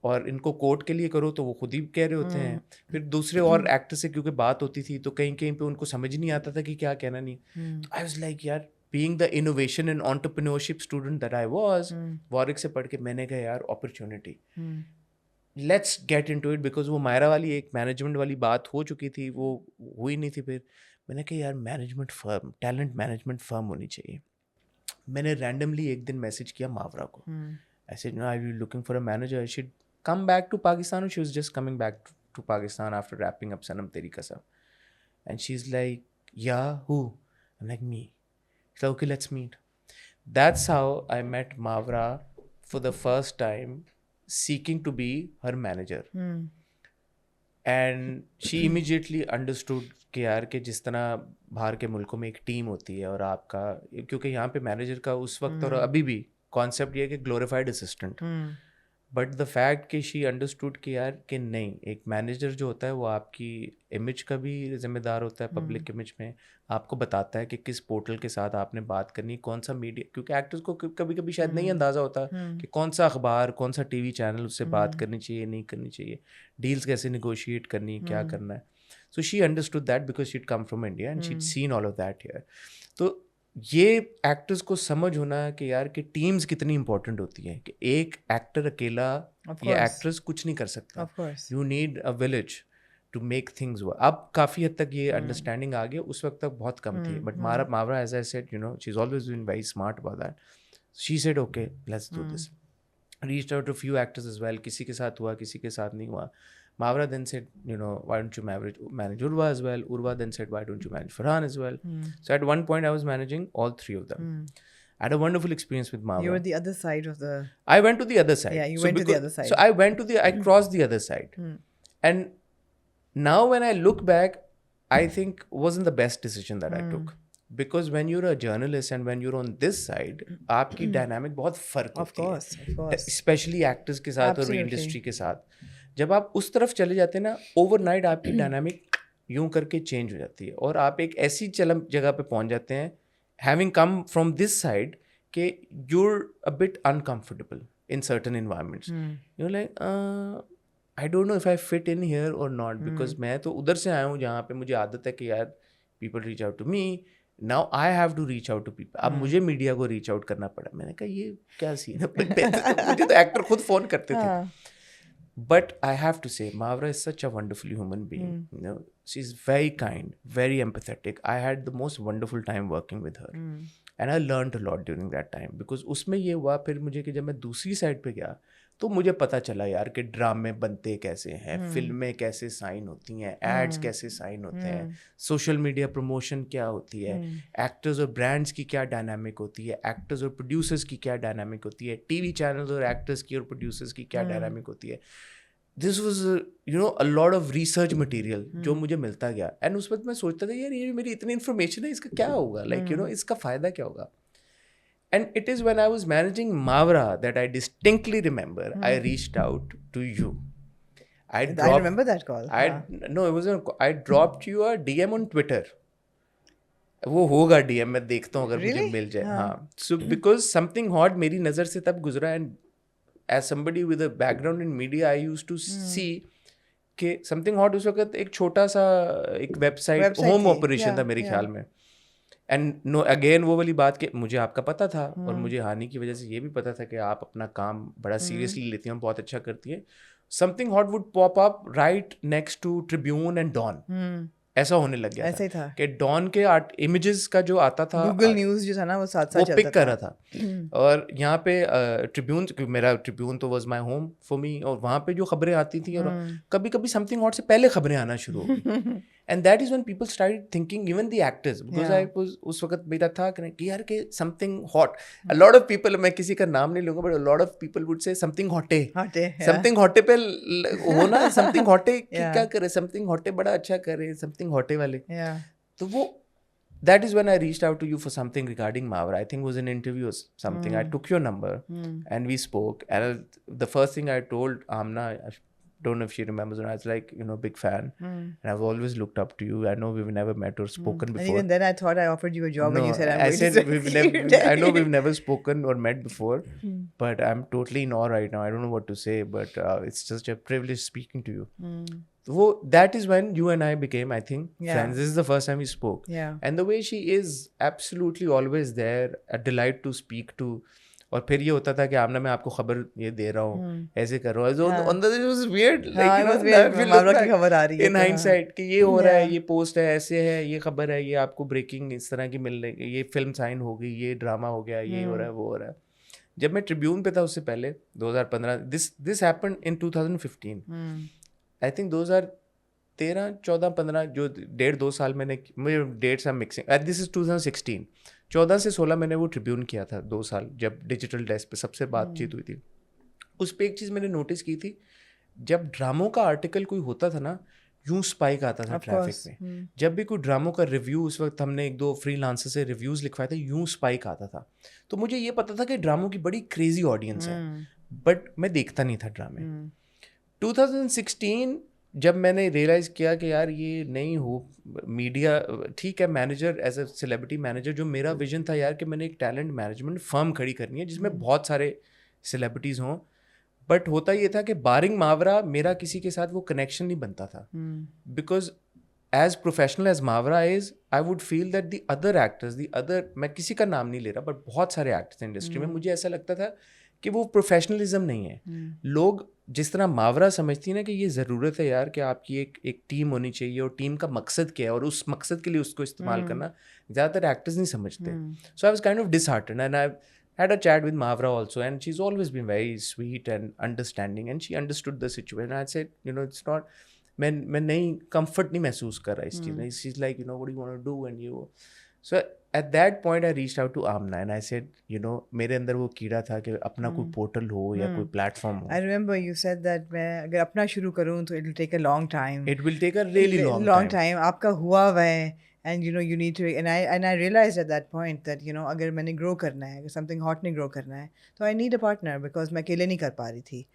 और इनको कोर्ट के लिए करो तो वो खुद ही कह रहे होते हैं। फिर दूसरे और एक्टर से क्योंकि बात होती थी तो कहीं कहीं पे उनको समझ नहीं आता था कि क्या कहना नहीं। तो आई वाज लाइक यार, being the innovation and entrepreneurship student that I was, Warwick से पढ़ के मैंने कहा यार opportunity, let's get into it. Because वो मायरा वाली एक मैनेजमेंट वाली बात हो चुकी थी, वो हुई नहीं थी। फिर मैंने कहा यार management firm, talent management firm होनी चाहिए। मैंने रैंडमली एक दिन मैसेज किया मावरा को, ऐसे I you looking for a manager, she come back to Pakistan, or she was just coming back to Pakistan after wrapping up Sanam Teri Kasam. And she's like, yeah, who? I'm like, me. She's like, okay, let's meet. That's how I met Mavra for the first time, seeking to be her manager. And she immediately understood कि यार कि जिस तरह बाहर के मुल्कों में एक टीम होती है और आपका, क्योंकि यहाँ पे मैनेजर का उस वक्त और अभी भी कॉन्सेप्ट ये है कि glorified assistant, but the fact कि शी अंडरस्टूड कि यार कि नहीं, एक मैनेजर जो होता है वो आपकी इमेज का भी जिम्मेदार होता है, पब्लिक इमेज में आपको बताता है कि किस पोर्टल के साथ आपने बात करनी, कौन सा मीडिया, क्योंकि एक्टर्स को कभी कभी शायद नहीं अंदाज़ा होता कि कौन सा अखबार, कौन सा टीवी चैनल उससे बात करनी चाहिए, नहीं करनी चाहिए, डील्स कैसे निगोशिएट करनी, क्या करना है. So she understood that because she'd come from India and she'd seen all of that here. तो ये एक्टर्स को समझ होना कि यार कि टीम्स कितनी इंपॉर्टेंट होती है, कि एक एक्टर अकेला या एक्ट्रेस कुछ नहीं कर सकता. You need a village to make things work. अब काफ़ी हद तक ये अंडरस्टैंडिंग आ गया, उस वक्त तक बहुत कम थी. But Mavra, as I said, you know, she's always been very smart about that. She said, okay, let's do this. Reached out to a few actors as well. किसी के साथ हुआ, किसी के साथ नहीं हुआ. Mavra then said, you know, why don't you manage Urva as well? Urva then said, why don't you manage Farhan as well? So at one point I was managing all three of them. I had a wonderful experience with Mavra. You were the other side of the... I went to the other side. Yeah, you went to the other side. So I crossed the other side. And now when I look back, I think wasn't the best decision that I took. Because when you're a journalist and when you're on this side, आपकी dynamic बहुत फर्क होती है. Of course. Especially actors के साथ और industry के साथ. जब आप उस तरफ चले जाते हैं ना, ओवरनाइट आपकी डायनामिक यूं करके चेंज हो जाती है और आप एक ऐसी जगह पे पहुंच जाते हैं, having come from this side, कि you're a bit uncomfortable in certain environments. You're like, I don't know if I fit in here or not, because मैं तो उधर से आया हूँ जहाँ पे मुझे आदत है कि यार people reach out to me, now I have to reach out to people. अब मुझे मीडिया को रीच आउट करना पड़ा. मैंने कहा ये क्या सीन है, मुझे तो एक्टर खुद फ़ोन करते थे. But I have to say, Mavra is such a wonderful human being. You know, she's very kind, very empathetic. I had the most wonderful time working with her. And I learned a lot during that time. Because उसमें ये हुआ फिर मुझे कि जब मैं दूसरी side पे गया तो मुझे पता चला यार कि ड्रामे बनते कैसे हैं, फिल्में कैसे साइन होती हैं, एड्स कैसे साइन होते हैं, सोशल मीडिया प्रमोशन क्या होती है, एक्टर्स और ब्रांड्स की क्या डायनामिक होती है, एक्टर्स और प्रोड्यूसर्स की क्या डायनामिक होती है, टीवी चैनल्स और एक्टर्स की और प्रोड्यूसर्स की क्या डायनामिक होती है. This was you know a lot of research material जो मुझे मिलता गया. एंड उस वक्त मैं सोचता था यार ये मेरी इतनी इन्फॉर्मेशन है, इसका क्या होगा, लाइक यू नो इसका फ़ायदा क्या होगा. And it is when I was managing Mavra that I distinctly remember I reached out to you. I remember that call. No, it wasn't. I dropped you a DM on Twitter. वो होगा DM, मैं देखता हूँ अगर मुझे मिल जाए. हाँ. So because something hot मेरी नज़र से तब गुजरा, and as somebody with a background in media, I used to see कि something hot उस वक्त एक छोटा सा एक वेबसाइट होम ऑपरेशन था मेरे ख्याल में. एंड नो अगेन वो वाली बात कि मुझे आपका पता था और मुझे हानि की वजह से ये भी पता था कि आप अपना काम बड़ा सीरियसली लेती हैं, बहुत अच्छा करती है. Something hot would pop up right next to Tribune and Dawn. ऐसा होने लग गया ऐसा था कि डॉन के इमेजेस का जो आता था, गूगल न्यूज़ जो था ना वो साथ साथ वो पिक कर रहा था. और यहाँ पे ट्रिब्यून, मेरा ट्रिब्यून तो was my home for me, और वहाँ पे जो खबरें आती थी और कभी कभी समथिंग हॉट से पहले खबरें आना शुरू हो गई. And that is when people started thinking, even the actors, because I was उस वक्त मेरा था कि यार के something hot. A lot of people, मैं किसी का नाम नहीं लूंगा, but a lot of people would say something हॉटे, समथिंग हॉटे पे होना, समथिंग हॉटे क्या करे, समथिंग हॉटे बड़ा अच्छा करे, समथिंग हॉटे वाले. तो वो that is when I reached out to you for something regarding Mavra. I think it was an interview or something. I took your number and we spoke. And the first thing I told Amna, I don't know if she remembers, and I was like, you know, big fan. And I've always looked up to you. I know we've never met or spoken before. And even then I thought I offered you a job, no, and you said, I said we've never, I know we've never spoken or met before, but I'm totally in awe right now. I don't know what to say, but it's just a privilege speaking to you. That is when you and I became, I think, friends. This is the first time we spoke. And the way she is absolutely always there, a delight to speak to. और फिर ये होता था कि आमना मैं आपको खबर ये दे रहा हूँ, ऐसे कर रहा हूँ. It was weird. Like, मावरा की खबर आ रही है in hindsight कि ये हो रहा है, ये पोस्ट है, ऐसे है, ये खबर है, ये आपको ब्रेकिंग इस तरह की मिल रही, ये फिल्म साइन हो गई, ये ड्रामा हो गया, ये हो रहा है, वो हो रहा है. जब मैं ट्रिब्यून पे था उससे पहले 2015, this happened in 2015. I think 2013, 14, 15, जो 1.5-2 साल मैंने, मुझे dates I am mixing. This is 2016. 14 से 16 मैंने वो ट्रिब्यून किया था 2 साल, जब डिजिटल डेस्क पे सबसे बातचीत हुई थी। उस पर एक चीज़ मैंने नोटिस की थी, जब ड्रामों का आर्टिकल कोई होता था ना, यूं स्पाइक आता था Of ट्रैफिक course. में। जब भी कोई ड्रामों का रिव्यू, उस वक्त हमने 1-2 फ्रीलांसर से रिव्यूज़ लिखवाए थे, यूं स्पाइक आता था। तो मुझे ये पता था कि ड्रामों की बड़ी क्रेजी ऑडियंस है, बट मैं देखता नहीं था ड्रामे। 2016 जब मैंने रियलाइज़ किया कि यार ये नहीं हो मीडिया, ठीक है, manager as a celebrity manager, जो मेरा विजन था यार कि मैंने एक टैलेंट मैनेजमेंट फर्म खड़ी करनी है जिसमें बहुत सारे सेलिब्रिटीज़ हों, बट होता ये था कि बारिंग मावरा मेरा किसी के साथ वो कनेक्शन नहीं बनता था, because as professional as Mawra is, I would feel that the other actors, the other, मैं किसी का नाम नहीं ले रहा बट बहुत सारे एक्टर्स इंडस्ट्री में, मुझे ऐसा लगता था कि वो प्रोफेशनलिज्म नहीं है। लोग जिस तरह मावरा समझती है ना कि ये ज़रूरत है यार कि आपकी एक टीम होनी चाहिए, और टीम का मकसद क्या है और उस मकसद के लिए उसको इस्तेमाल करना, ज़्यादातर एक्टर्स नहीं समझते। So I was kind of disheartened, and I had a chat with Mavra also, and she's always been very sweet and understanding, and she understood the situation. I said, it's not, मैं नहीं comfort नहीं महसूस कर रहा इस चीज़ में। She's like, what do you want to do, and you, so at that point I reached out to Amna and I said, मेरे अंदर वो कीड़ा था कि अपना कोई पोर्टल हो या कोई प्लेटफॉर्म हो। I remember you said that मैं अगर अपना शुरू करूँ तो it will take a long time. It will take a really long time. आपका हुआ हुआ है, and you need to, and I realized at that point that अगर मैंने grow करना है, अगर something hot नहीं grow करना है, तो I need a partner because मैं अकेले नहीं कर पा रही थी।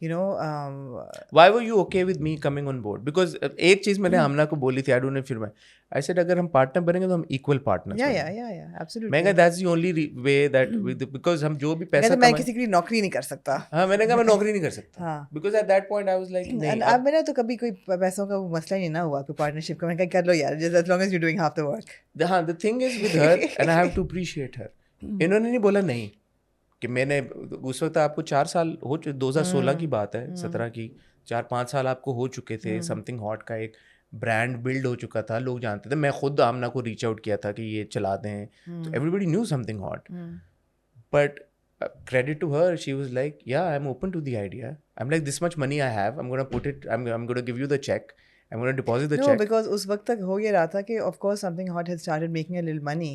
Why were you okay with me coming on board? Because एक चीज़ मैंने आमना को बोली थी, I don't know if you remember, I said अगर हम पार्टनर बनेंगे तो हम इक्वल पार्टनर्स yeah, absolutely. मैं कहा that's the only way that because हम जो भी पैसा मैं किसी के लिए नौकरी नहीं कर सकता। हाँ, मैंने कहा मैं नौकरी नहीं कर सकता, because at that point I was like नहीं, अब मेरा तो कभी कोई पैसों का वो मसला नहीं ना हुआ, कोई पार्टनरशिप का। मैं कहा कर लो यार, just as long as you're doing half the work. हाँ, the thing is with her and I have to appreciate her, इन्होंने नहीं बोला नहीं, कि मैंने उस वक्त आपको 4 साल हो, 2016 की बात है, 17 की, 4-5 साल आपको हो चुके थे, समथिंग हॉट का एक ब्रांड बिल्ड हो चुका था, लोग जानते थे, मैं खुद आमना को रीच आउट किया था कि ये चला दें, तो everybody knew something hot, but credit to her, she was like, yeah, I'm open to the idea. I'm like, this much money I have, I'm going to put it, I'm going to give you the check, I'm going to deposit the check. No, because उस वक्त तक हो ये रहा था कि of course something hot had started making a little money,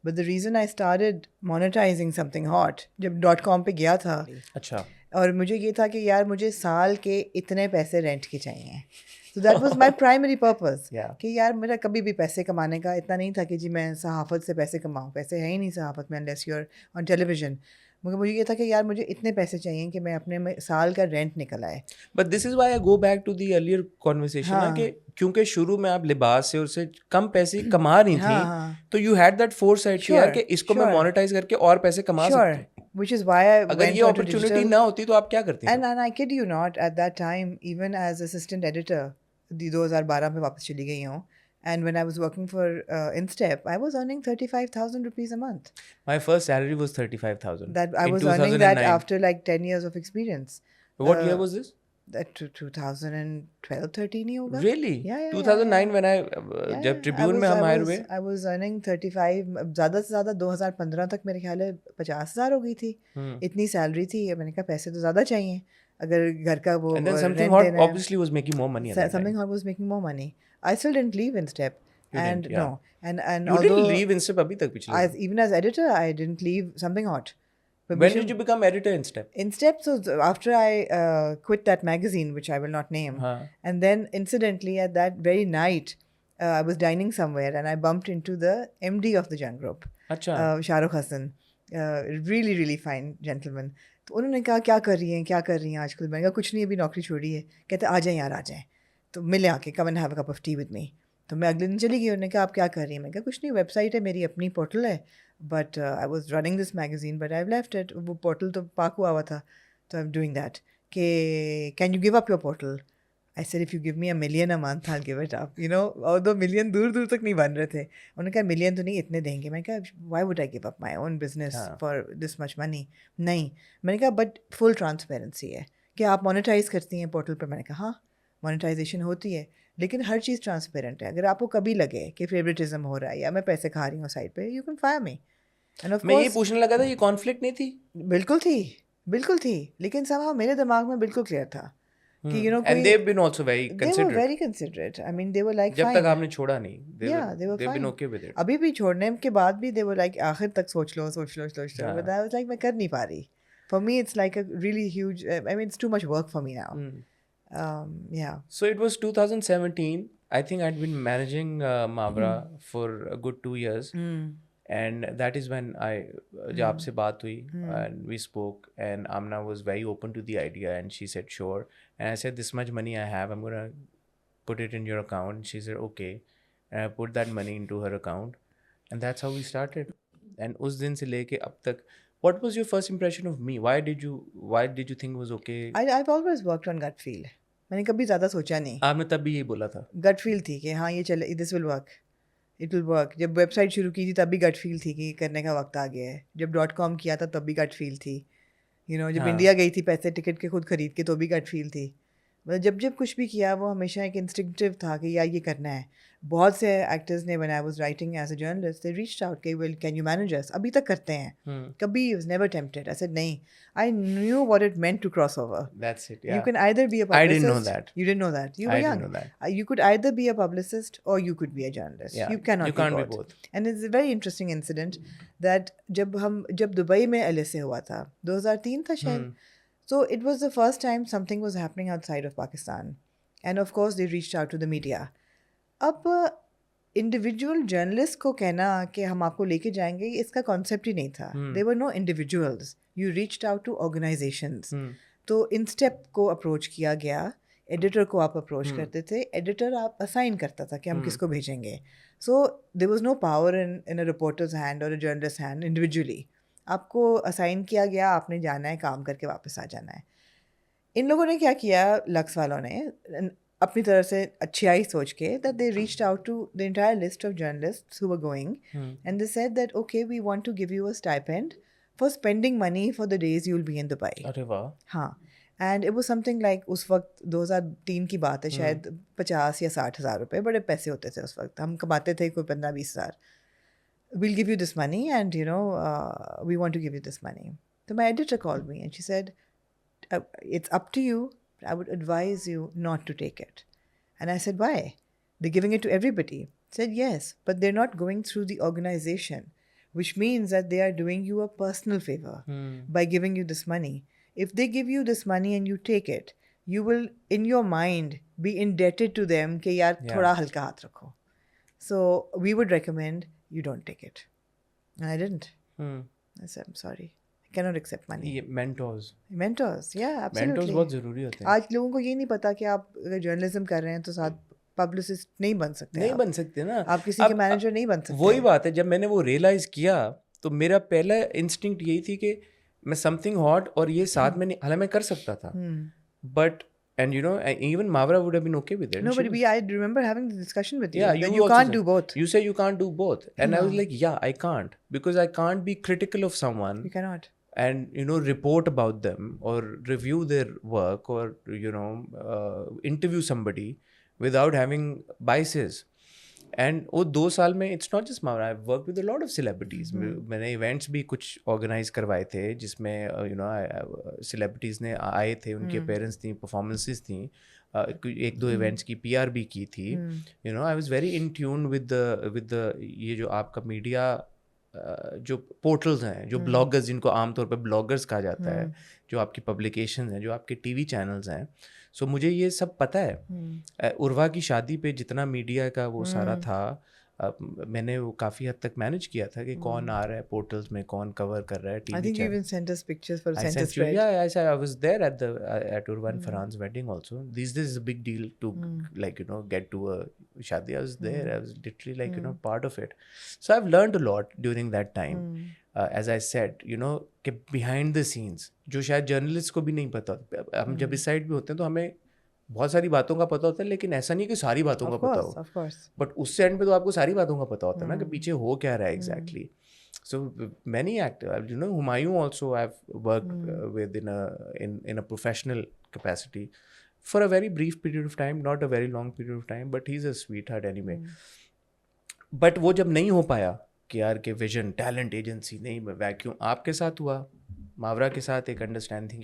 but the reason I started monetizing something hot जब .com पे गया था, अच्छा, और मुझे ये था कि यार मुझे साल के इतने पैसे रेंट के चाहिए, so that was my primary purpose. कि यार मेरा कभी भी पैसे कमाने का इतना नहीं था कि जी मैं सहाफ़त से पैसे कमाऊँ, पैसे है ही नहीं सहाफ़त में unless you're on television. मगर मुझे ये था कि यार मुझे इतने पैसे चाहिए कि मैं अपने में साल का रेंट निकल आए। But this is why I go back to the earlier conversation ना, कि क्योंकि शुरू में आप लिबास से उससे कम पैसे कमा रही थी, तो यू हैड दैट फोरसाइट यार कि इसको मैं मोनेटाइज करके और पैसे कमा सकती हूँ। Which is why I अगर ये अपॉर्चुनिटी ना होती तो आप क्या करती? And I kid you not, at that time, even as assistant editor, 2012 में वापस चली गई हूँ, and when I was working for Instep, I was earning 35,000 rupees a month. My first salary was 35,000. That I was earning that after like 10 years of experience. What year was this? That 2012-13 ही होगा। Really? Yeah. 2009 when I जब Tribune में हम आए हुए, I was earning 35, ज़्यादा से ज़्यादा 2015 तक मेरे ख्याल है 50,000 हो गई थी, इतनी सैलरी थी। मैंने कहा पैसे तो ज़्यादा चाहिए अगर घर का वो, and then something hot obviously was making more money. Something hot was making more money. I still didn't leave Instep. And no, and you didn't leave Instep अभी तक पिछले? Even as editor, I didn't leave something hot. When did you become editor in Instep? Instep, so after I quit that magazine, which I will not name, and then incidentally at that very night, I was dining somewhere and I bumped into the MD of the Jung Group, Shahrukh Hassan, really really fine gentleman. तो उन्होंने कहा क्या कर रही हैं आजकल? मैंने कहा कुछ नहीं, अभी नौकरी छोड़ी है। कहते आ जाएं यार, आ जाएं, तो मिले आके, come and have a cup of tea with me. तो मैं अगले दिन चली गई। उन्होंने कहा आप क्या कर रही हैं? मैं कहा कुछ नहीं, वेबसाइट है मेरी, अपनी पोर्टल है, but I was running this magazine but I have left it. वो पोर्टल तो पाक हुआ था, तो आई एम डूइंग दैट। कि can you give up your portal? I said if you give me $1 million a month I'll give it up, और 2 million दूर दूर तक नहीं बन रहे थे। उन्होंने कहा $1 million तो नहीं, इतने देंगे। मैं कहा why would I give up my own business for this much money? नहीं। मैंने कहा बट फुल ट्रांसपेरेंसी है कि आप मोनेटाइज करती हैं पोर्टल पर? मैंने कहा हाँ, मोनेटाइजेशन होती है, लेकिन हर चीज़ ट्रांसपेरेंट है। अगर आपको कभी लगे कि फेवरेटिज्म हो रहा है या मैं पैसे खा रही हूँ साइड पे, यू कैन फायर मी। मैं ये पूछने लगा था, ये कॉन्फ्लिक्ट नहीं थी? बिल्कुल थी, लेकिन somehow मेरे दिमाग में बिल्कुल क्लियर था कि you know And कोई they've been also very they were considerate. very considerate. I mean, they were like जब तक fine. आपने छोड़ा नहीं, Yeah, they were they've been fine. okay with it. अभी भी छोड़ने के बाद भी they were like आखिर तक सोच लो हाँ. but I was like मैं कर नहीं पा रही. For me it's like a really huge I mean it's too much work for me now. Yeah. So it was 2017. I think I'd been managing Mavra for a good 2 years. And that is when जब आपसे बात हुई and we spoke and Amna was very open to the idea and she said sure. And I said this much money I have, I'm going to put it in your account. She said okay. And I put that money into her account. And that's how we started. And उस दिन से लेके अब तक, what was your first impression of me? Why did you think it was okay? I've always worked on gut feel. मैंने कभी ज़्यादा सोचा नहीं. आपने तब भी यही बोला था. Gut feel थी कि हाँ ये चले, this will work. It will work. जब वेबसाइट शुरू की थी तब भी गट फील थी कि करने का वक्त आ गया है. जब .com किया था तब भी गट फील थी. जब हाँ. इंडिया गई थी पैसे टिकट के खुद खरीद के तो भी गट फील थी. मतलब जब कुछ भी किया वो हमेशा एक इंस्टिंक्टिव था कि यार ये करना है. बहुत से एक्टर्स ने, when I was writing as a journalist, they reached out कि will can you manage us. अभी तक करते हैं. कभी was never tempted. I said नहीं. I knew what it meant to cross over. That's it. Yeah. You can either be a publicist. I didn't know that. You didn't know that. You were I young. didn't know that. You could either be a publicist or you could be a journalist. Yeah. You cannot You can't be be both. both. And it's a very interesting incident that जब Dubai में LSA हुआ था 2003 था शायद. So it was the first time something was happening outside of Pakistan. And of course they reached out to the media. अब individual journalist को कहना कि हम आपको लेके जाएंगे इसका कॉन्सेप्ट ही नहीं था. There were no individuals. You reached out to organizations. तो InStep को अप्रोच किया गया. एडिटर को आप अप्रोच करते थे. एडिटर आप असाइन करता था कि हम किसको भेजेंगे. So there was no power in a reporter's hand और अ जर्नलिस्ट हैंड इंडिविजुअली. आपको असाइन किया गया, आपने जाना है, काम करके वापस आ जाना है. इन लोगों ने क्या किया, लक्स वालों ने अपनी तरह से अच्छाई सोच के, that they reached out to the entire list of journalists who were going and they said that okay, we want to give you a stipend for spending money for the days you'll be in Dubai. अरे वाह. हाँ. And it was something like उस वक्त 2003 की बात है, शायद 50 या 60 हज़ार रुपये. बड़े पैसे होते थे उस वक्त. हम कमाते थे कोई 15-20 हज़ार. We'll give you this money and we want to give you this money. So my editor called me and she said, it's up to you. I would advise you not to take it. And I said, why? They're giving it to everybody. I said, yes, but they're not going through the organization, which means that they are doing you a personal favor by giving you this money. If they give you this money and you take it, you will, in your mind, be indebted to them कि यार थोड़ा हल्का हाथ रखो. So we would recommend you don't take it. And I didn't. I said, I'm sorry. Cannot accept money. ये mentors, yeah, absolutely. mentors बहुत ज़रूरी होते हैं. आज लोगों को ये नहीं पता कि आप अगर जर्नलिज्म कर रहे हैं तो साथ पब्लिसिस्ट नहीं बन सकते. नहीं बन सकते ना. आप किसी के मैनेजर नहीं बन सकते. वही बात है, जब मैंने वो रियलाइज़ किया तो मेरा पहला इंस्टिंक्ट यही थी कि मैं समथिंग हॉट और ये साथ में नहीं, हालांकि मैं कर सकता था, but and even Mavra would have been okay with it. No, but I remember having the discussion with you. Yeah, that you you also can't said, do both. You say you can't do both, and I was like, yeah, I can't, because I can't be critical of someone. You cannot. And report about them or review their work or interview somebody without having biases. And वो 2 साल में it's not just Mavra, I've worked with a lot of celebrities. मैंने events भी कुछ organize करवाए थे जिसमें celebrities ने आए थे, उनके appearance थी, performances थी, 1-2 events की PR भी की थी. I was very in tune with the ये जो आपका media जो पोर्टल्स हैं, जो ब्लॉगर्स, जिनको आमतौर पे ब्लॉगर्स कहा जाता है, जो आपकी पब्लिकेशंस हैं, जो आपके टीवी चैनल्स हैं. सो मुझे ये सब पता है. उर्वा की शादी पे जितना मीडिया का वो सारा था, मैंने वो काफ़ी हद तक मैनेज किया था कि कौन आ रहा है पोर्टल्स में, कौन कवर कर रहा है TV. I think you even sent us pictures for center spread. Yeah, I was there at Urva and Farhan's wedding also. This is a big deal to get to a shadi. I was there. I was literally part of it. So I've learned a lot during that time. As I said, कि behind the scenes जो शायद journalist को भी नहीं पता. हम जब इस साइड पे होते हैं तो हमें बहुत सारी बातों का पता होता है, लेकिन ऐसा नहीं कि सारी बातों का पता हो. बट उस एंड पे तो आपको सारी बातों का पता होता है ना कि पीछे हो क्या रहा है exactly. So many actors, Humayun also I've worked with in a professional capacity for a very brief period of time, not a very long period of time, but he's a sweetheart anyway. But वो जब नहीं हो पाया कि यार के vision talent agency नहीं, vacuum आपके साथ हुआ, मावरा के साथ एक understanding.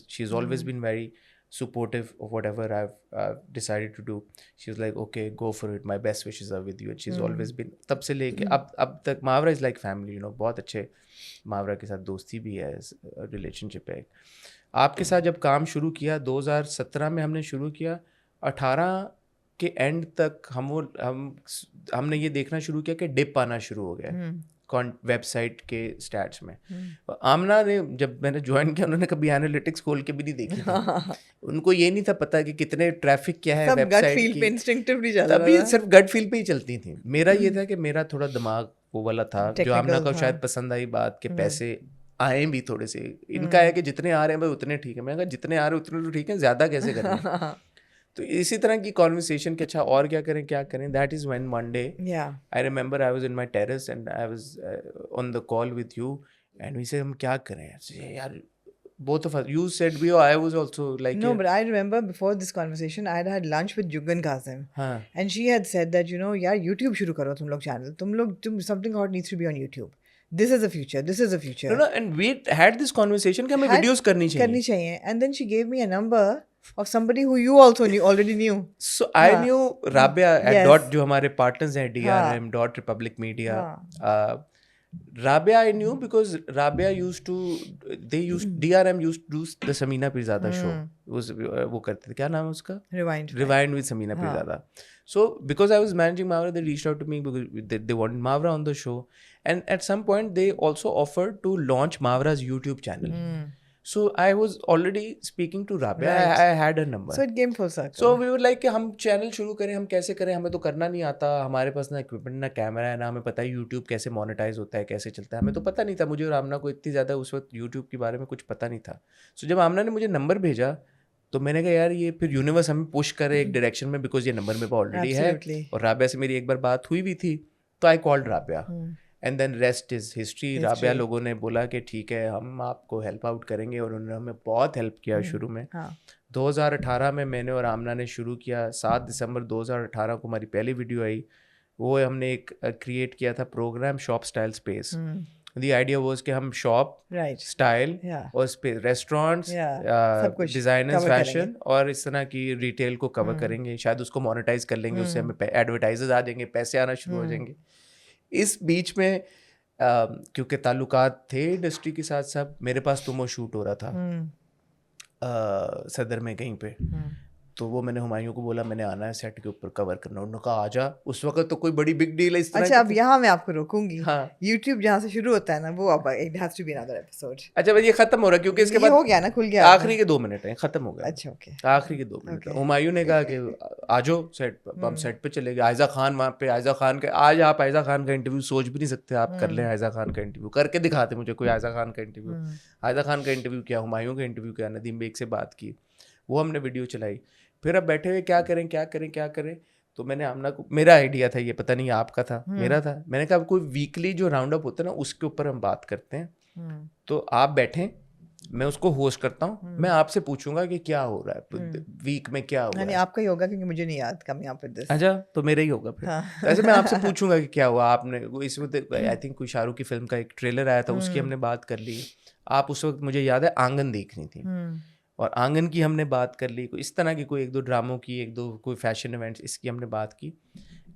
she's always been very supportive of whatever I've decided to do. She was like, okay, go for it, my best wishes are with you, and she's always been, तब से लेके अब तक मावरा is like family, you know, बहुत अच्छे मावरा के साथ दोस्ती भी है, रिलेशनशिप है. आपके साथ जब काम शुरू किया 2017 में हमने शुरू किया, 18 के एंड तक हमने ये देखना शुरू किया कि डिप आना शुरू हो गया वेबसाइट के स्टैट्स में. आमना ने जब मैंने ज्वाइन किया, उन्होंने कभी एनालिटिक्स खोल के भी नहीं देखी थी. उनको ये नहीं था पता कि कितने ट्रैफिक क्या है वेबसाइट की. इंस्टिंक्टिवली चला तभी सिर्फ गट फील पे ही चलती थी. मेरा ये था कि मेरा थोड़ा दिमाग वो वाला था जो आमना को शायद पसंद आई बात कि पैसे आए भी थोड़े से. इनका है कि जितने आ रहे हैं भाई उतने ठीक है. मैंने कहा जितने आ रहे हैं उतने तो ठीक है, ज़्यादा कैसे करें. तो इसी तरह की कॉन्वर्सेशन के अच्छा और क्या करें. That is when one day I remember I was in my terrace and I was on the call with you and we say हम क्या करें यार. Both of us, you said we, I was also like, no, but I remember before this conversation I had lunch with Jugan Kazim, and she had said that, you know, यार YouTube शुरू करो तुम लोग channel, something hot needs to be on YouTube. This is the future. No, and we had this conversation कि हमें videos करनी चाहिए. And then she gave me a number of somebody who you also already knew. So I knew Rabia at Dot, जो हमारे partners हैं DRM, Dot Republic Media. Rabia I knew because Rabia DRM used to do the Samina Pirzada show. वो करते थे, क्या नाम है उसका? Rewind with Samina Pirzada. So because I was managing Mavra, they reached out to me because they wanted Mavra on the show. And at some point they also offered to launch Mavra's YouTube channel. So I was already speaking to Rabia. I had her number. So it came full circle. So we were like कि हम channel शुरू करें, हम कैसे करें, हमें तो करना नहीं आता, हमारे पास ना इक्विपमेंट ना कैमरा है, ना हमें पता है यूट्यूब कैसे मोनेटाइज होता है, कैसे चलता है, हमें तो पता नहीं था. मुझे और आमना को इतनी ज़्यादा उस वक्त यूट्यूब के बारे में कुछ पता नहीं था. सो जब आमना ने मुझे नंबर भेजा तो मैंने कहा यार ये फिर यूनिवर्स हमें पुश करे एक डायरेक्शन में, बिकॉज ये नंबर मेरे पास ऑलरेडी है और राबिया से मेरी एक बार बात हुई भी थी. तो I called Rabia and then rest is history. Rabia लोगों ने बोला कि ठीक है हम आपको हेल्प आउट करेंगे और उन्होंने हमें बहुत हेल्प किया शुरू में. 2018 में मैंने और आमना ने शुरू किया. 7 दिसंबर 2018 को हमारी पहली वीडियो आई. वो हमने एक क्रिएट किया था program shop style space. The idea was कि हम शॉप स्टाइल और स्पेस, रेस्टोरेंट्स, डिज़ाइनर्स, फैशन और इस तरह की रिटेल को कवर करेंगे. शायद उसको मोनेटाइज कर लेंगे, उससे हमें एडवर्टाइजर्स आ जाएंगे, पैसे आना शुरू हो जाएंगे. इस बीच में क्योंकि ताल्लुकात थे इंडस्ट्री के साथ सब, मेरे पास तुमो शूट हो रहा था सदर में कहीं पे. तो वो मैंने हुमायूं को बोला मैंने आना है सेट के ऊपर कवर करना. उन्होंने कहा आजा. उस वक्त तो कोई बड़ी बिग डील है इस तरह. अच्छा अब यहाँ मैं आपको रोकूंगी. YouTube जहाँ से शुरू होता है ना वो अब it has to be another episode. अच्छा भाई ये खत्म हो रहा है क्योंकि इसके बाद हो गया ना, खुल गया. आखिरी के 2 मिनट हैं, खत्म हो गया. अच्छा ओके, आखिरी के 2 मिनट. हुमायूं ने कहा कि आजो सेट, हम सेट पे चले गए. आयजा खान वहाँ पे, आयजा खान का आज आप आयजा खान का इंटरव्यू सोच भी नहीं सकते आप कर लें. आयजा खान का इंटरव्यू करके दिखाते मुझे कोई आयजा खान का इंटरव्यू. आयजा खान का इंटरव्यू किया, हुमायूं का इंटरव्यू किया, नदीम बेग से बात की, वो हमने वीडियो चलाई. फिर अब बैठे हुए क्या करें. तो मैंने आमना को, मेरा आइडिया था ये, पता नहीं आपका था, मेरा था. मैंने कहा कोई वीकली जो राउंड अप होता है ना उसके ऊपर हम बात करते हैं. तो आप बैठें, मैं उसको होस्ट करता हूँ, मैं आपसे पूछूंगा कि क्या हो रहा है वीक में, क्या हुआ है. आपका ही होगा क्योंकि मुझे नहीं याद. कम यहाँ पे अच्छा तो मेरा ही होगा फिर. ऐसे मैं आपसे पूछूंगा कि क्या हुआ. आपने इसमें आई थिंक कोई शाहरुख की फिल्म का एक ट्रेलर आया था, उसकी हमने बात कर ली. आप उस वक्त मुझे याद है आंगन देखनी थी और आंगन की हमने बात कर ली. इस तरह की कोई 1-2 ड्रामों की, 1-2 कोई फैशन इवेंट्स, इसकी हमने बात की.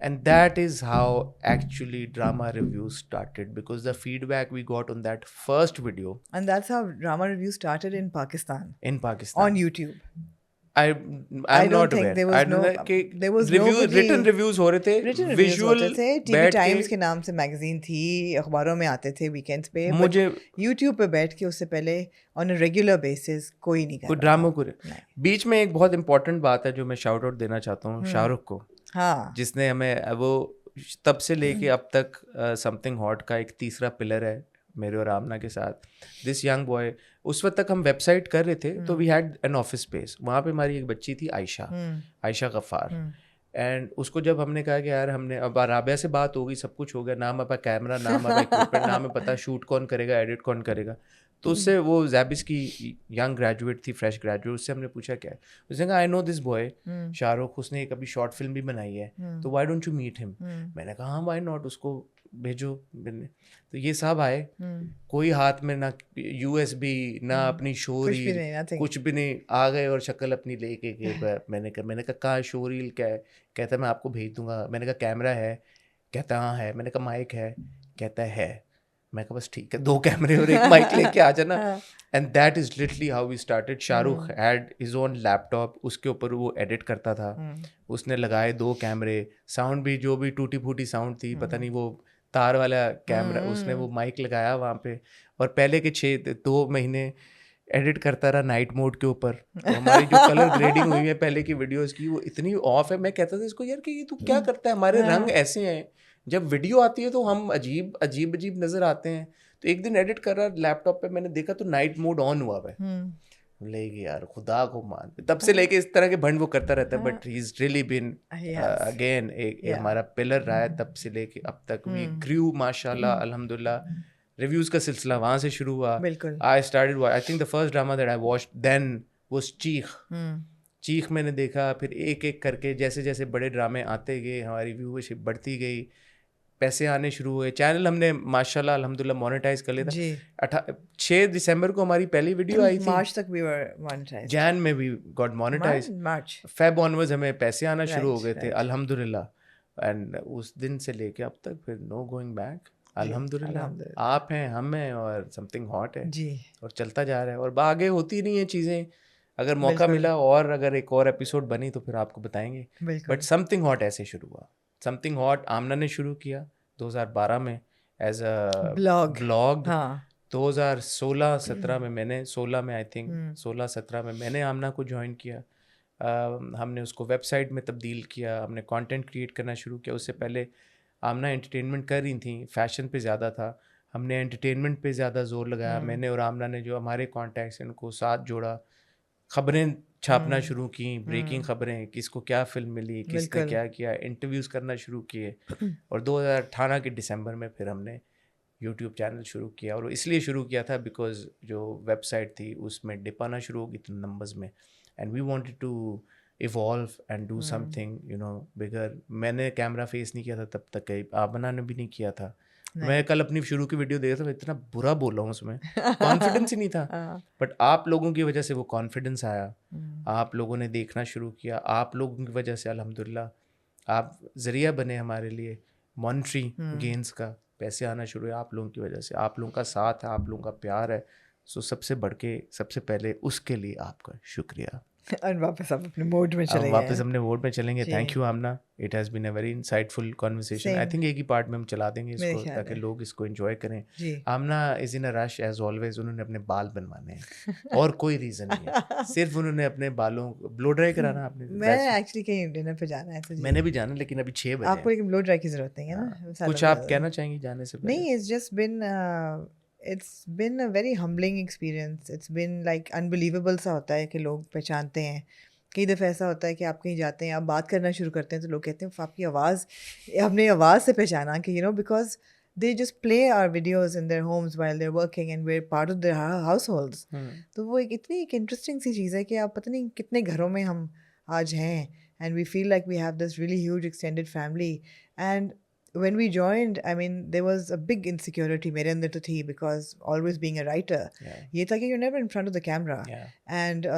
And that is how actually drama review started because the feedback we got on that first video. And that's how drama review started in Pakistan on YouTube. I'm not aware. I don't know कि written reviews हो रहे थे, visual TV Times के नाम से magazine थी, अखबारों में आते थे वीकेंड्स पे. मुझे YouTube पे बैठ के उससे पहले on a regular basis कोई नहीं कोई ड्रामा को. बीच में एक बहुत इंपॉर्टेंट बात है जो मैं शाउट आउट देना चाहता हूँ शाहरुख को. हाँ, जिसने हमें वो तब से लेके अब तक समथिंग हॉट का एक तीसरा पिलर है मेरे और आमना के साथ. दिस यंग बॉय, उस वक्त तक हम वेबसाइट कर रहे थे तो we had an office space. वहाँ पे हमारी एक बच्ची थी आयशा गफ़ार. एंड उसको जब हमने कहा कि यार हमने अब राबिया से बात हो गई, सब कुछ हो गया, नाम अपना कैमरा, नाम अपना इक्विपमेंट, नाम पता शूट कौन करेगा, एडिट कौन करेगा. तो उससे वो जैबिस की यंग ग्रेजुएट थी, फ्रेश ग्रेजुएट, उससे हमने पूछा क्या है. उसने कहा I know this boy Shahrukh, उसने एक अभी शॉर्ट फिल्म भी बनाई है, तो why don't you meet him. मैंने कहा हाँ व्हाई नॉट. उसको भेजो मैंने, तो ये सब आए, कोई हाथ में ना USB ना अपनी शो कुछ भी रील, नहीं, nothing. कुछ भी नहीं, आ गए और शक्ल अपनी लेके के मैंने कहा कहाँ शो रील क्या है, कहता मैं आपको भेज दूंगा, मैंने कहा कैमरा है, कहता हाँ है, मैंने कहा माइक है, कहता है, मैं कहा बस ठीक है 2 कैमरे और 1 माइक लेके आ जाना। And that is literally how we started. Shahrukh had his own laptop, उसके ऊपर वो एडिट करता था, उसने लगाए 2 कैमरे, साउंड भी जो भी टूटी फूटी साउंड थी, पता नहीं वो तार वाला कैमरा, उसने वो माइक लगाया वहाँ पे, और पहले के 2 महीने एडिट करता रहा नाइट मोड के ऊपर। तो हमारी जो कलर ग्रेडिंग हुई है पहले की वीडियोस की वो इतनी ऑफ है, मैं कहता था इसको यार कि ये तू क्या करता है, हमारे रंग ऐसे हैं, जब वीडियो आती है तो हम अजीब अजीब नजर आते हैं। तो एक दिन एडिट कर रहा लैपटॉप पे, मैंने देखा तो नाइट मोड ऑन हुआ है, लेके यार खुदा को मान, तब से लेके इस तरह के भंड वो करता रहता है, but he is really been again एक हमारा पिलर रहा है तब से लेके अब तक। वी ग्रू माशाल्लाह अल्हम्दुलिल्लाह, रिव्यूज का सिलसिला वहां से शुरू हुआ। I started, I think the first drama that I watched then was Cheekh मैंने देखा, फिर एक एक करके जैसे जैसे बड़े ड्रामे आते गए हमारी व्यूअरशिप बढ़ती गई, पैसे आने शुरू हुए, चैनल हमने माशाल्लाह अल्हम्दुलिल्लाह मोनेटाइज कर लिया था। 6 दिसंबर को हमारी पहली वीडियो आई थी, मार्च तक वी वर मोनेटाइज्ड, जैन में we got monetize, March Feb onwards हमें पैसे आना शुरू हो गए थे अल्हम्दुलिल्लाह। एंड उस दिन से लेके अब तक फिर नो गोइंग बैक अल्हम्दुलिल्लाह। आप हैं, हम हैं, और समथिंग हॉट है जी, और चलता जा रहा है, और आगे होती नहीं है चीज़ें, अगर मौका मिला और अगर एक और एपिसोड बनी तो फिर आपको बताएंगे। बट समथिंग हॉट ऐसे शुरू हुआ, समथिंग हॉट आमना ने शुरू किया 2012 में एज अ ब्लॉग। 2016-17 में मैंने 16 में आई थिंक 16-17 में मैंने आमना को ज्वाइन किया। हमने उसको वेबसाइट में तब्दील किया, हमने कंटेंट क्रिएट करना शुरू किया। उससे पहले आमना एंटरटेनमेंट कर रही थी, फैशन पे ज़्यादा था, हमने एंटरटेनमेंट पे ज़्यादा जोर लगाया। मैंने और आमना ने जो हमारे कॉन्टैक्ट्स हैं उनको साथ जोड़ा, खबरें छापना शुरू की, ब्रेकिंग खबरें, किसको क्या फिल्म मिली, किसने क्या किया, इंटरव्यूज़ करना शुरू किए। और 2018 के दिसंबर में फिर हमने यूट्यूब चैनल शुरू किया, और इसलिए शुरू किया था बिकॉज जो वेबसाइट थी उसमें डिप आना शुरू हो गई थी नंबर्स में, and we wanted to evolve and do something bigger. मैंने कैमरा फेस नहीं किया था तब तक, कहीं आबना ने भी नहीं किया था। मैं कल अपनी शुरू की वीडियो देख रहा था, इतना बुरा बोल रहा हूँ उसमें, कॉन्फिडेंस ही नहीं था, बट आप लोगों की वजह से वो कॉन्फिडेंस आया, आप लोगों ने देखना शुरू किया, आप लोगों की वजह से अल्हम्दुलिल्लाह आप ज़रिया बने हमारे लिए मॉनेटरी गेन्स का, पैसे आना शुरू हुए आप लोगों की वजह से, आप लोगों का साथ है, आप लोगों का प्यार है। सो सबसे बढ़ के सबसे पहले उसके लिए आपका शुक्रिया। और वापस आप अपने मोड में चले गए। वापस अपने मोड में चलेंगे। Thank you Amna, it has been a very insightful conversation. I think एक ही पार्ट में हम चला देंगे इसको ताकि लोग इसको एंजॉय करें। Amna is in a rush as always, उन्होंने अपने बाल बनवाने हैं और कोई रीज़न नहीं है, सिर्फ उन्होंने अपने बालों ब्लो ड्राई कराना। आपने मैं एक्चुअली कहीं डिनर पे जाना है तो मैंने भी जाना, लेकिन अभी 6 बजे आपको एक ब्लो ड्राई की जरूरत नहीं है ना। कुछ आप कहना चाहेंगे जाने से पहले? नहीं, it's been a very humbling experience. It's been like unbelievable सा होता है कि लोग पहचानते हैं। कई दफ़ा ऐसा होता है कि आप कहीं जाते हैं, आप बात करना शुरू करते हैं तो लोग कहते हैं आपकी आवाज़, हमने आवाज़ से पहचाना कि because they just play our videos in their homes while they're working and we're part of their households. तो वो इतनी एक इंटरेस्टिंग सी चीज़ है कि आप पता नहीं कितने घरों में हम आज हैं, and we feel like we have this really huge extended family. And when we joined, I mean, there was a big insecurity मेरे अंदर तो थी, because always being a writer, ये था कि you're never in front of the camera, and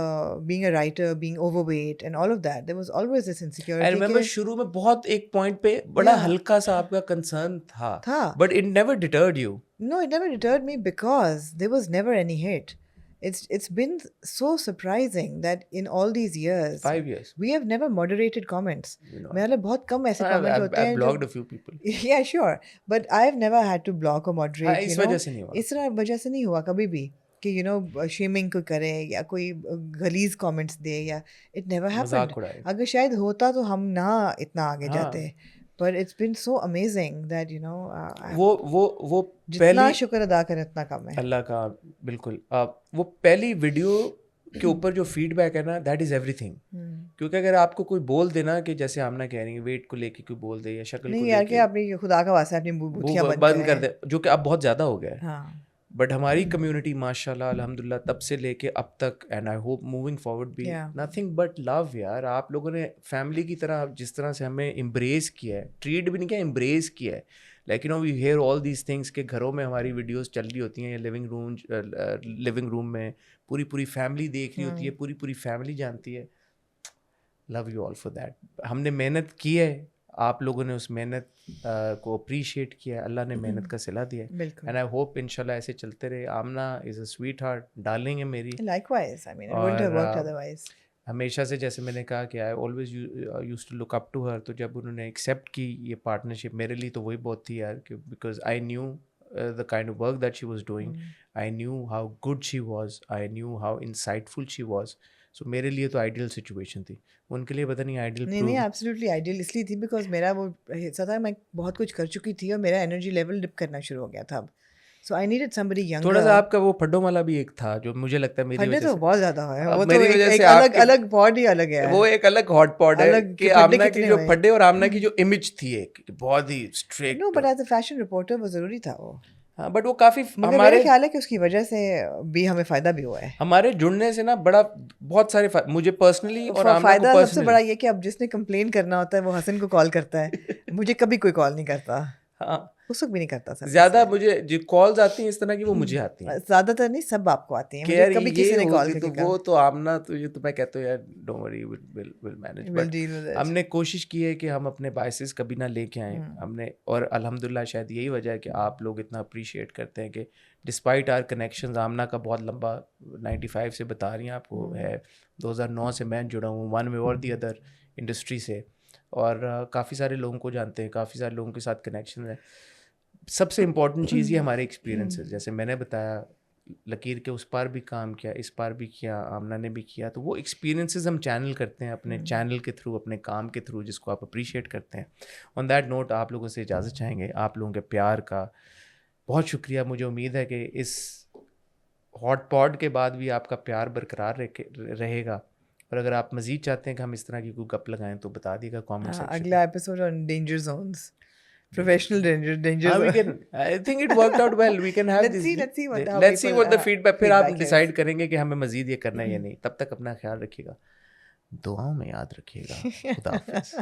being a writer, being overweight and all of that, there was always this insecurity. I remember शुरू में बहुत एक point पे बड़ा हल्का सा आपका concern था, but it never deterred you. No, it never deterred me because there was never any hate. It's been so surprising that in all these years, 5 years, we have never moderated comments. मेरे बहुत कम ऐसे comments होते हैं। I've blocked a few people. Yeah, sure, but I've never had to block or moderate. इस वजह से नहीं हुआ। इस वजह से नहीं हुआ कभी भी कि शेमिंग को करे या कोई गलीज कमेंट्स दे, या इट नेवर हैपेंड। अगर शायद होता तो हम ना इतना आगे जाते। But it's been so amazing that वो जितना शुक्र अदा करें उतना कम है अल्लाह का। बिल्कुल। वो पहली वीडियो के ऊपर जो फीडबैक है ना, दैट इज एवरीथिंग। क्योंकि अगर आपको कोई बोल देना कि जैसे आमना कह रही है वेट को लेके कोई बोल दे या शक्ल नहीं को यार कि आपने खुदा का वास्ता अपनी बूथियां बंद कर दे, जो कि अब बहुत ज़्यादा हो गया है। बट हमारी कम्युनिटी माशाल्लाह अल्हम्दुलिल्लाह तब से लेके अब तक, and I hope moving forward भी, नथिंग बट लव यार। आप लोगों ने फैमिली की तरह जिस तरह से हमें एम्ब्रेस किया है, ट्रीट भी नहीं किया, एम्ब्रेस किया है। Like you know we hear all these things के घरों में हमारी वीडियोस चल रही होती हैं या लिविंग रूम में पूरी पूरी फैमिली देख रही होती है, पूरी पूरी फैमिली जानती है. Love you all for that. हमने मेहनत की है, आप लोगों ने उस मेहनत को अप्रिशिएट किया है, अल्लाह ने मेहनत का सिला दिया है. एंड आई होप इंशाल्लाह ऐसे चलते रहे. Amna is a sweetheart, darling है मेरी. Likewise, I mean, it wouldn't have worked otherwise. हमेशा से जैसे मैंने कहा कि I always used to look up to her. तो जब उन्होंने एक्सेप्ट की ये पार्टनरशिप, मेरे लिए तो वही बहुत थी यार, कि because I knew the kind of work that she was doing. I knew how good she was, I knew how insightful she was. So मेरे लिए तो आइडियल सिचुएशन थी. उनके लिए पता नहीं आइडियल नहीं एब्सोल्युटली आइडियल इसलिए थी बिकॉज मेरा वो हिस्सा था, मैं बहुत कुछ कर चुकी थी और मेरा एनर्जी लेवल डिप करना शुरू हो गया था अब. सो आई नीडेड समबडी यंगर. थोड़ा सा आपका वो फड्डों वाला भी एक था जो मुझे लगता है मेरी वजह तो से बहुत ज्यादा है. वो मेरी तो वजह एक से अलग अलग पॉड ही अलग है. वो एक अलग हॉट पॉट है अलग कि फड्डे आमना की कितने जो हुए. फड्डे और आमना की जो इमेज थी एक बहुत ही strict. No but as a fashion reporter वो जरूरी था वो. हाँ बट वो काफी मगर हमारे मेरा ख्याल है कि उसकी वजह से भी हमें फायदा भी हुआ है. हमारे जुड़ने से ना बड़ा बहुत सारे मुझे पर्सनली और आमना फायदा को सबसे पर्सनली. बड़ा ये कि अब जिसने कंप्लेन करना होता है वो हसन को कॉल करता है. मुझे कभी कोई कॉल नहीं करता. हाँ उस वक्त भी नहीं करता सर. ज्यादा मुझे जो कॉल्स आती हैं इस तरह की वो मुझे आती हैं. ज्यादातर नहीं, सब आपको आती हैं. कि मुझे यार कभी ये किसी ने कॉल होगी तो करके वो तो आमना तो ये तो मैं कहता हूँ यार don't worry will manage. We'll deal with it. हमने कोशिश की है कि हम अपने बायसेस कभी ना लेके आए हमने. और अल्हम्दुलिल्लाह शायद यही वजह है कि आप लोग इतना अप्रिशिएट करते हैं कि डिस्पाइट आर कनेक्शंस. आमना का बहुत लंबा 95 से बता रही हैं आपको है, 2009 से मैं जुड़ा हूँ वन वे और दी अदर इंडस्ट्री से. और काफ़ी सारे लोगों को जानते हैं, काफ़ी सारे लोगों के साथ कनेक्शन है. सबसे इम्पॉर्टेंट चीज़ ये हमारे एक्सपीरियंसेस, जैसे मैंने बताया लकीर के उस पार भी काम किया, इस पार भी किया, आमना ने भी किया. तो वो एक्सपीरियंसेस हम चैनल करते हैं अपने चैनल के थ्रू, अपने काम के थ्रू, जिसको आप अप्रिशिएट करते हैं. ऑन दैट नोट आप लोगों से इजाज़त चाहेंगे. आप लोगों के प्यार का बहुत शुक्रिया. मुझे उम्मीद है कि इस हॉट पॉड के बाद भी आपका प्यार बरकरार रहेगा. और अगर आप मज़ीद चाहते हैं कि हम इस तरह की कोई गप लगाएं तो बता दीजिएगा कमेंट सेक्शन. अगला episode on danger zones, professional danger. we can. I think it worked out well. We can have let's this. see what Let's see what the feedback. फिर आप feedback is. डिसाइड करेंगे कि हमें मजीद ये करना है या नहीं. तब तक अपना ख्याल रखिएगा, दुआओं में याद रखिएगा. खुदा हाफिज़.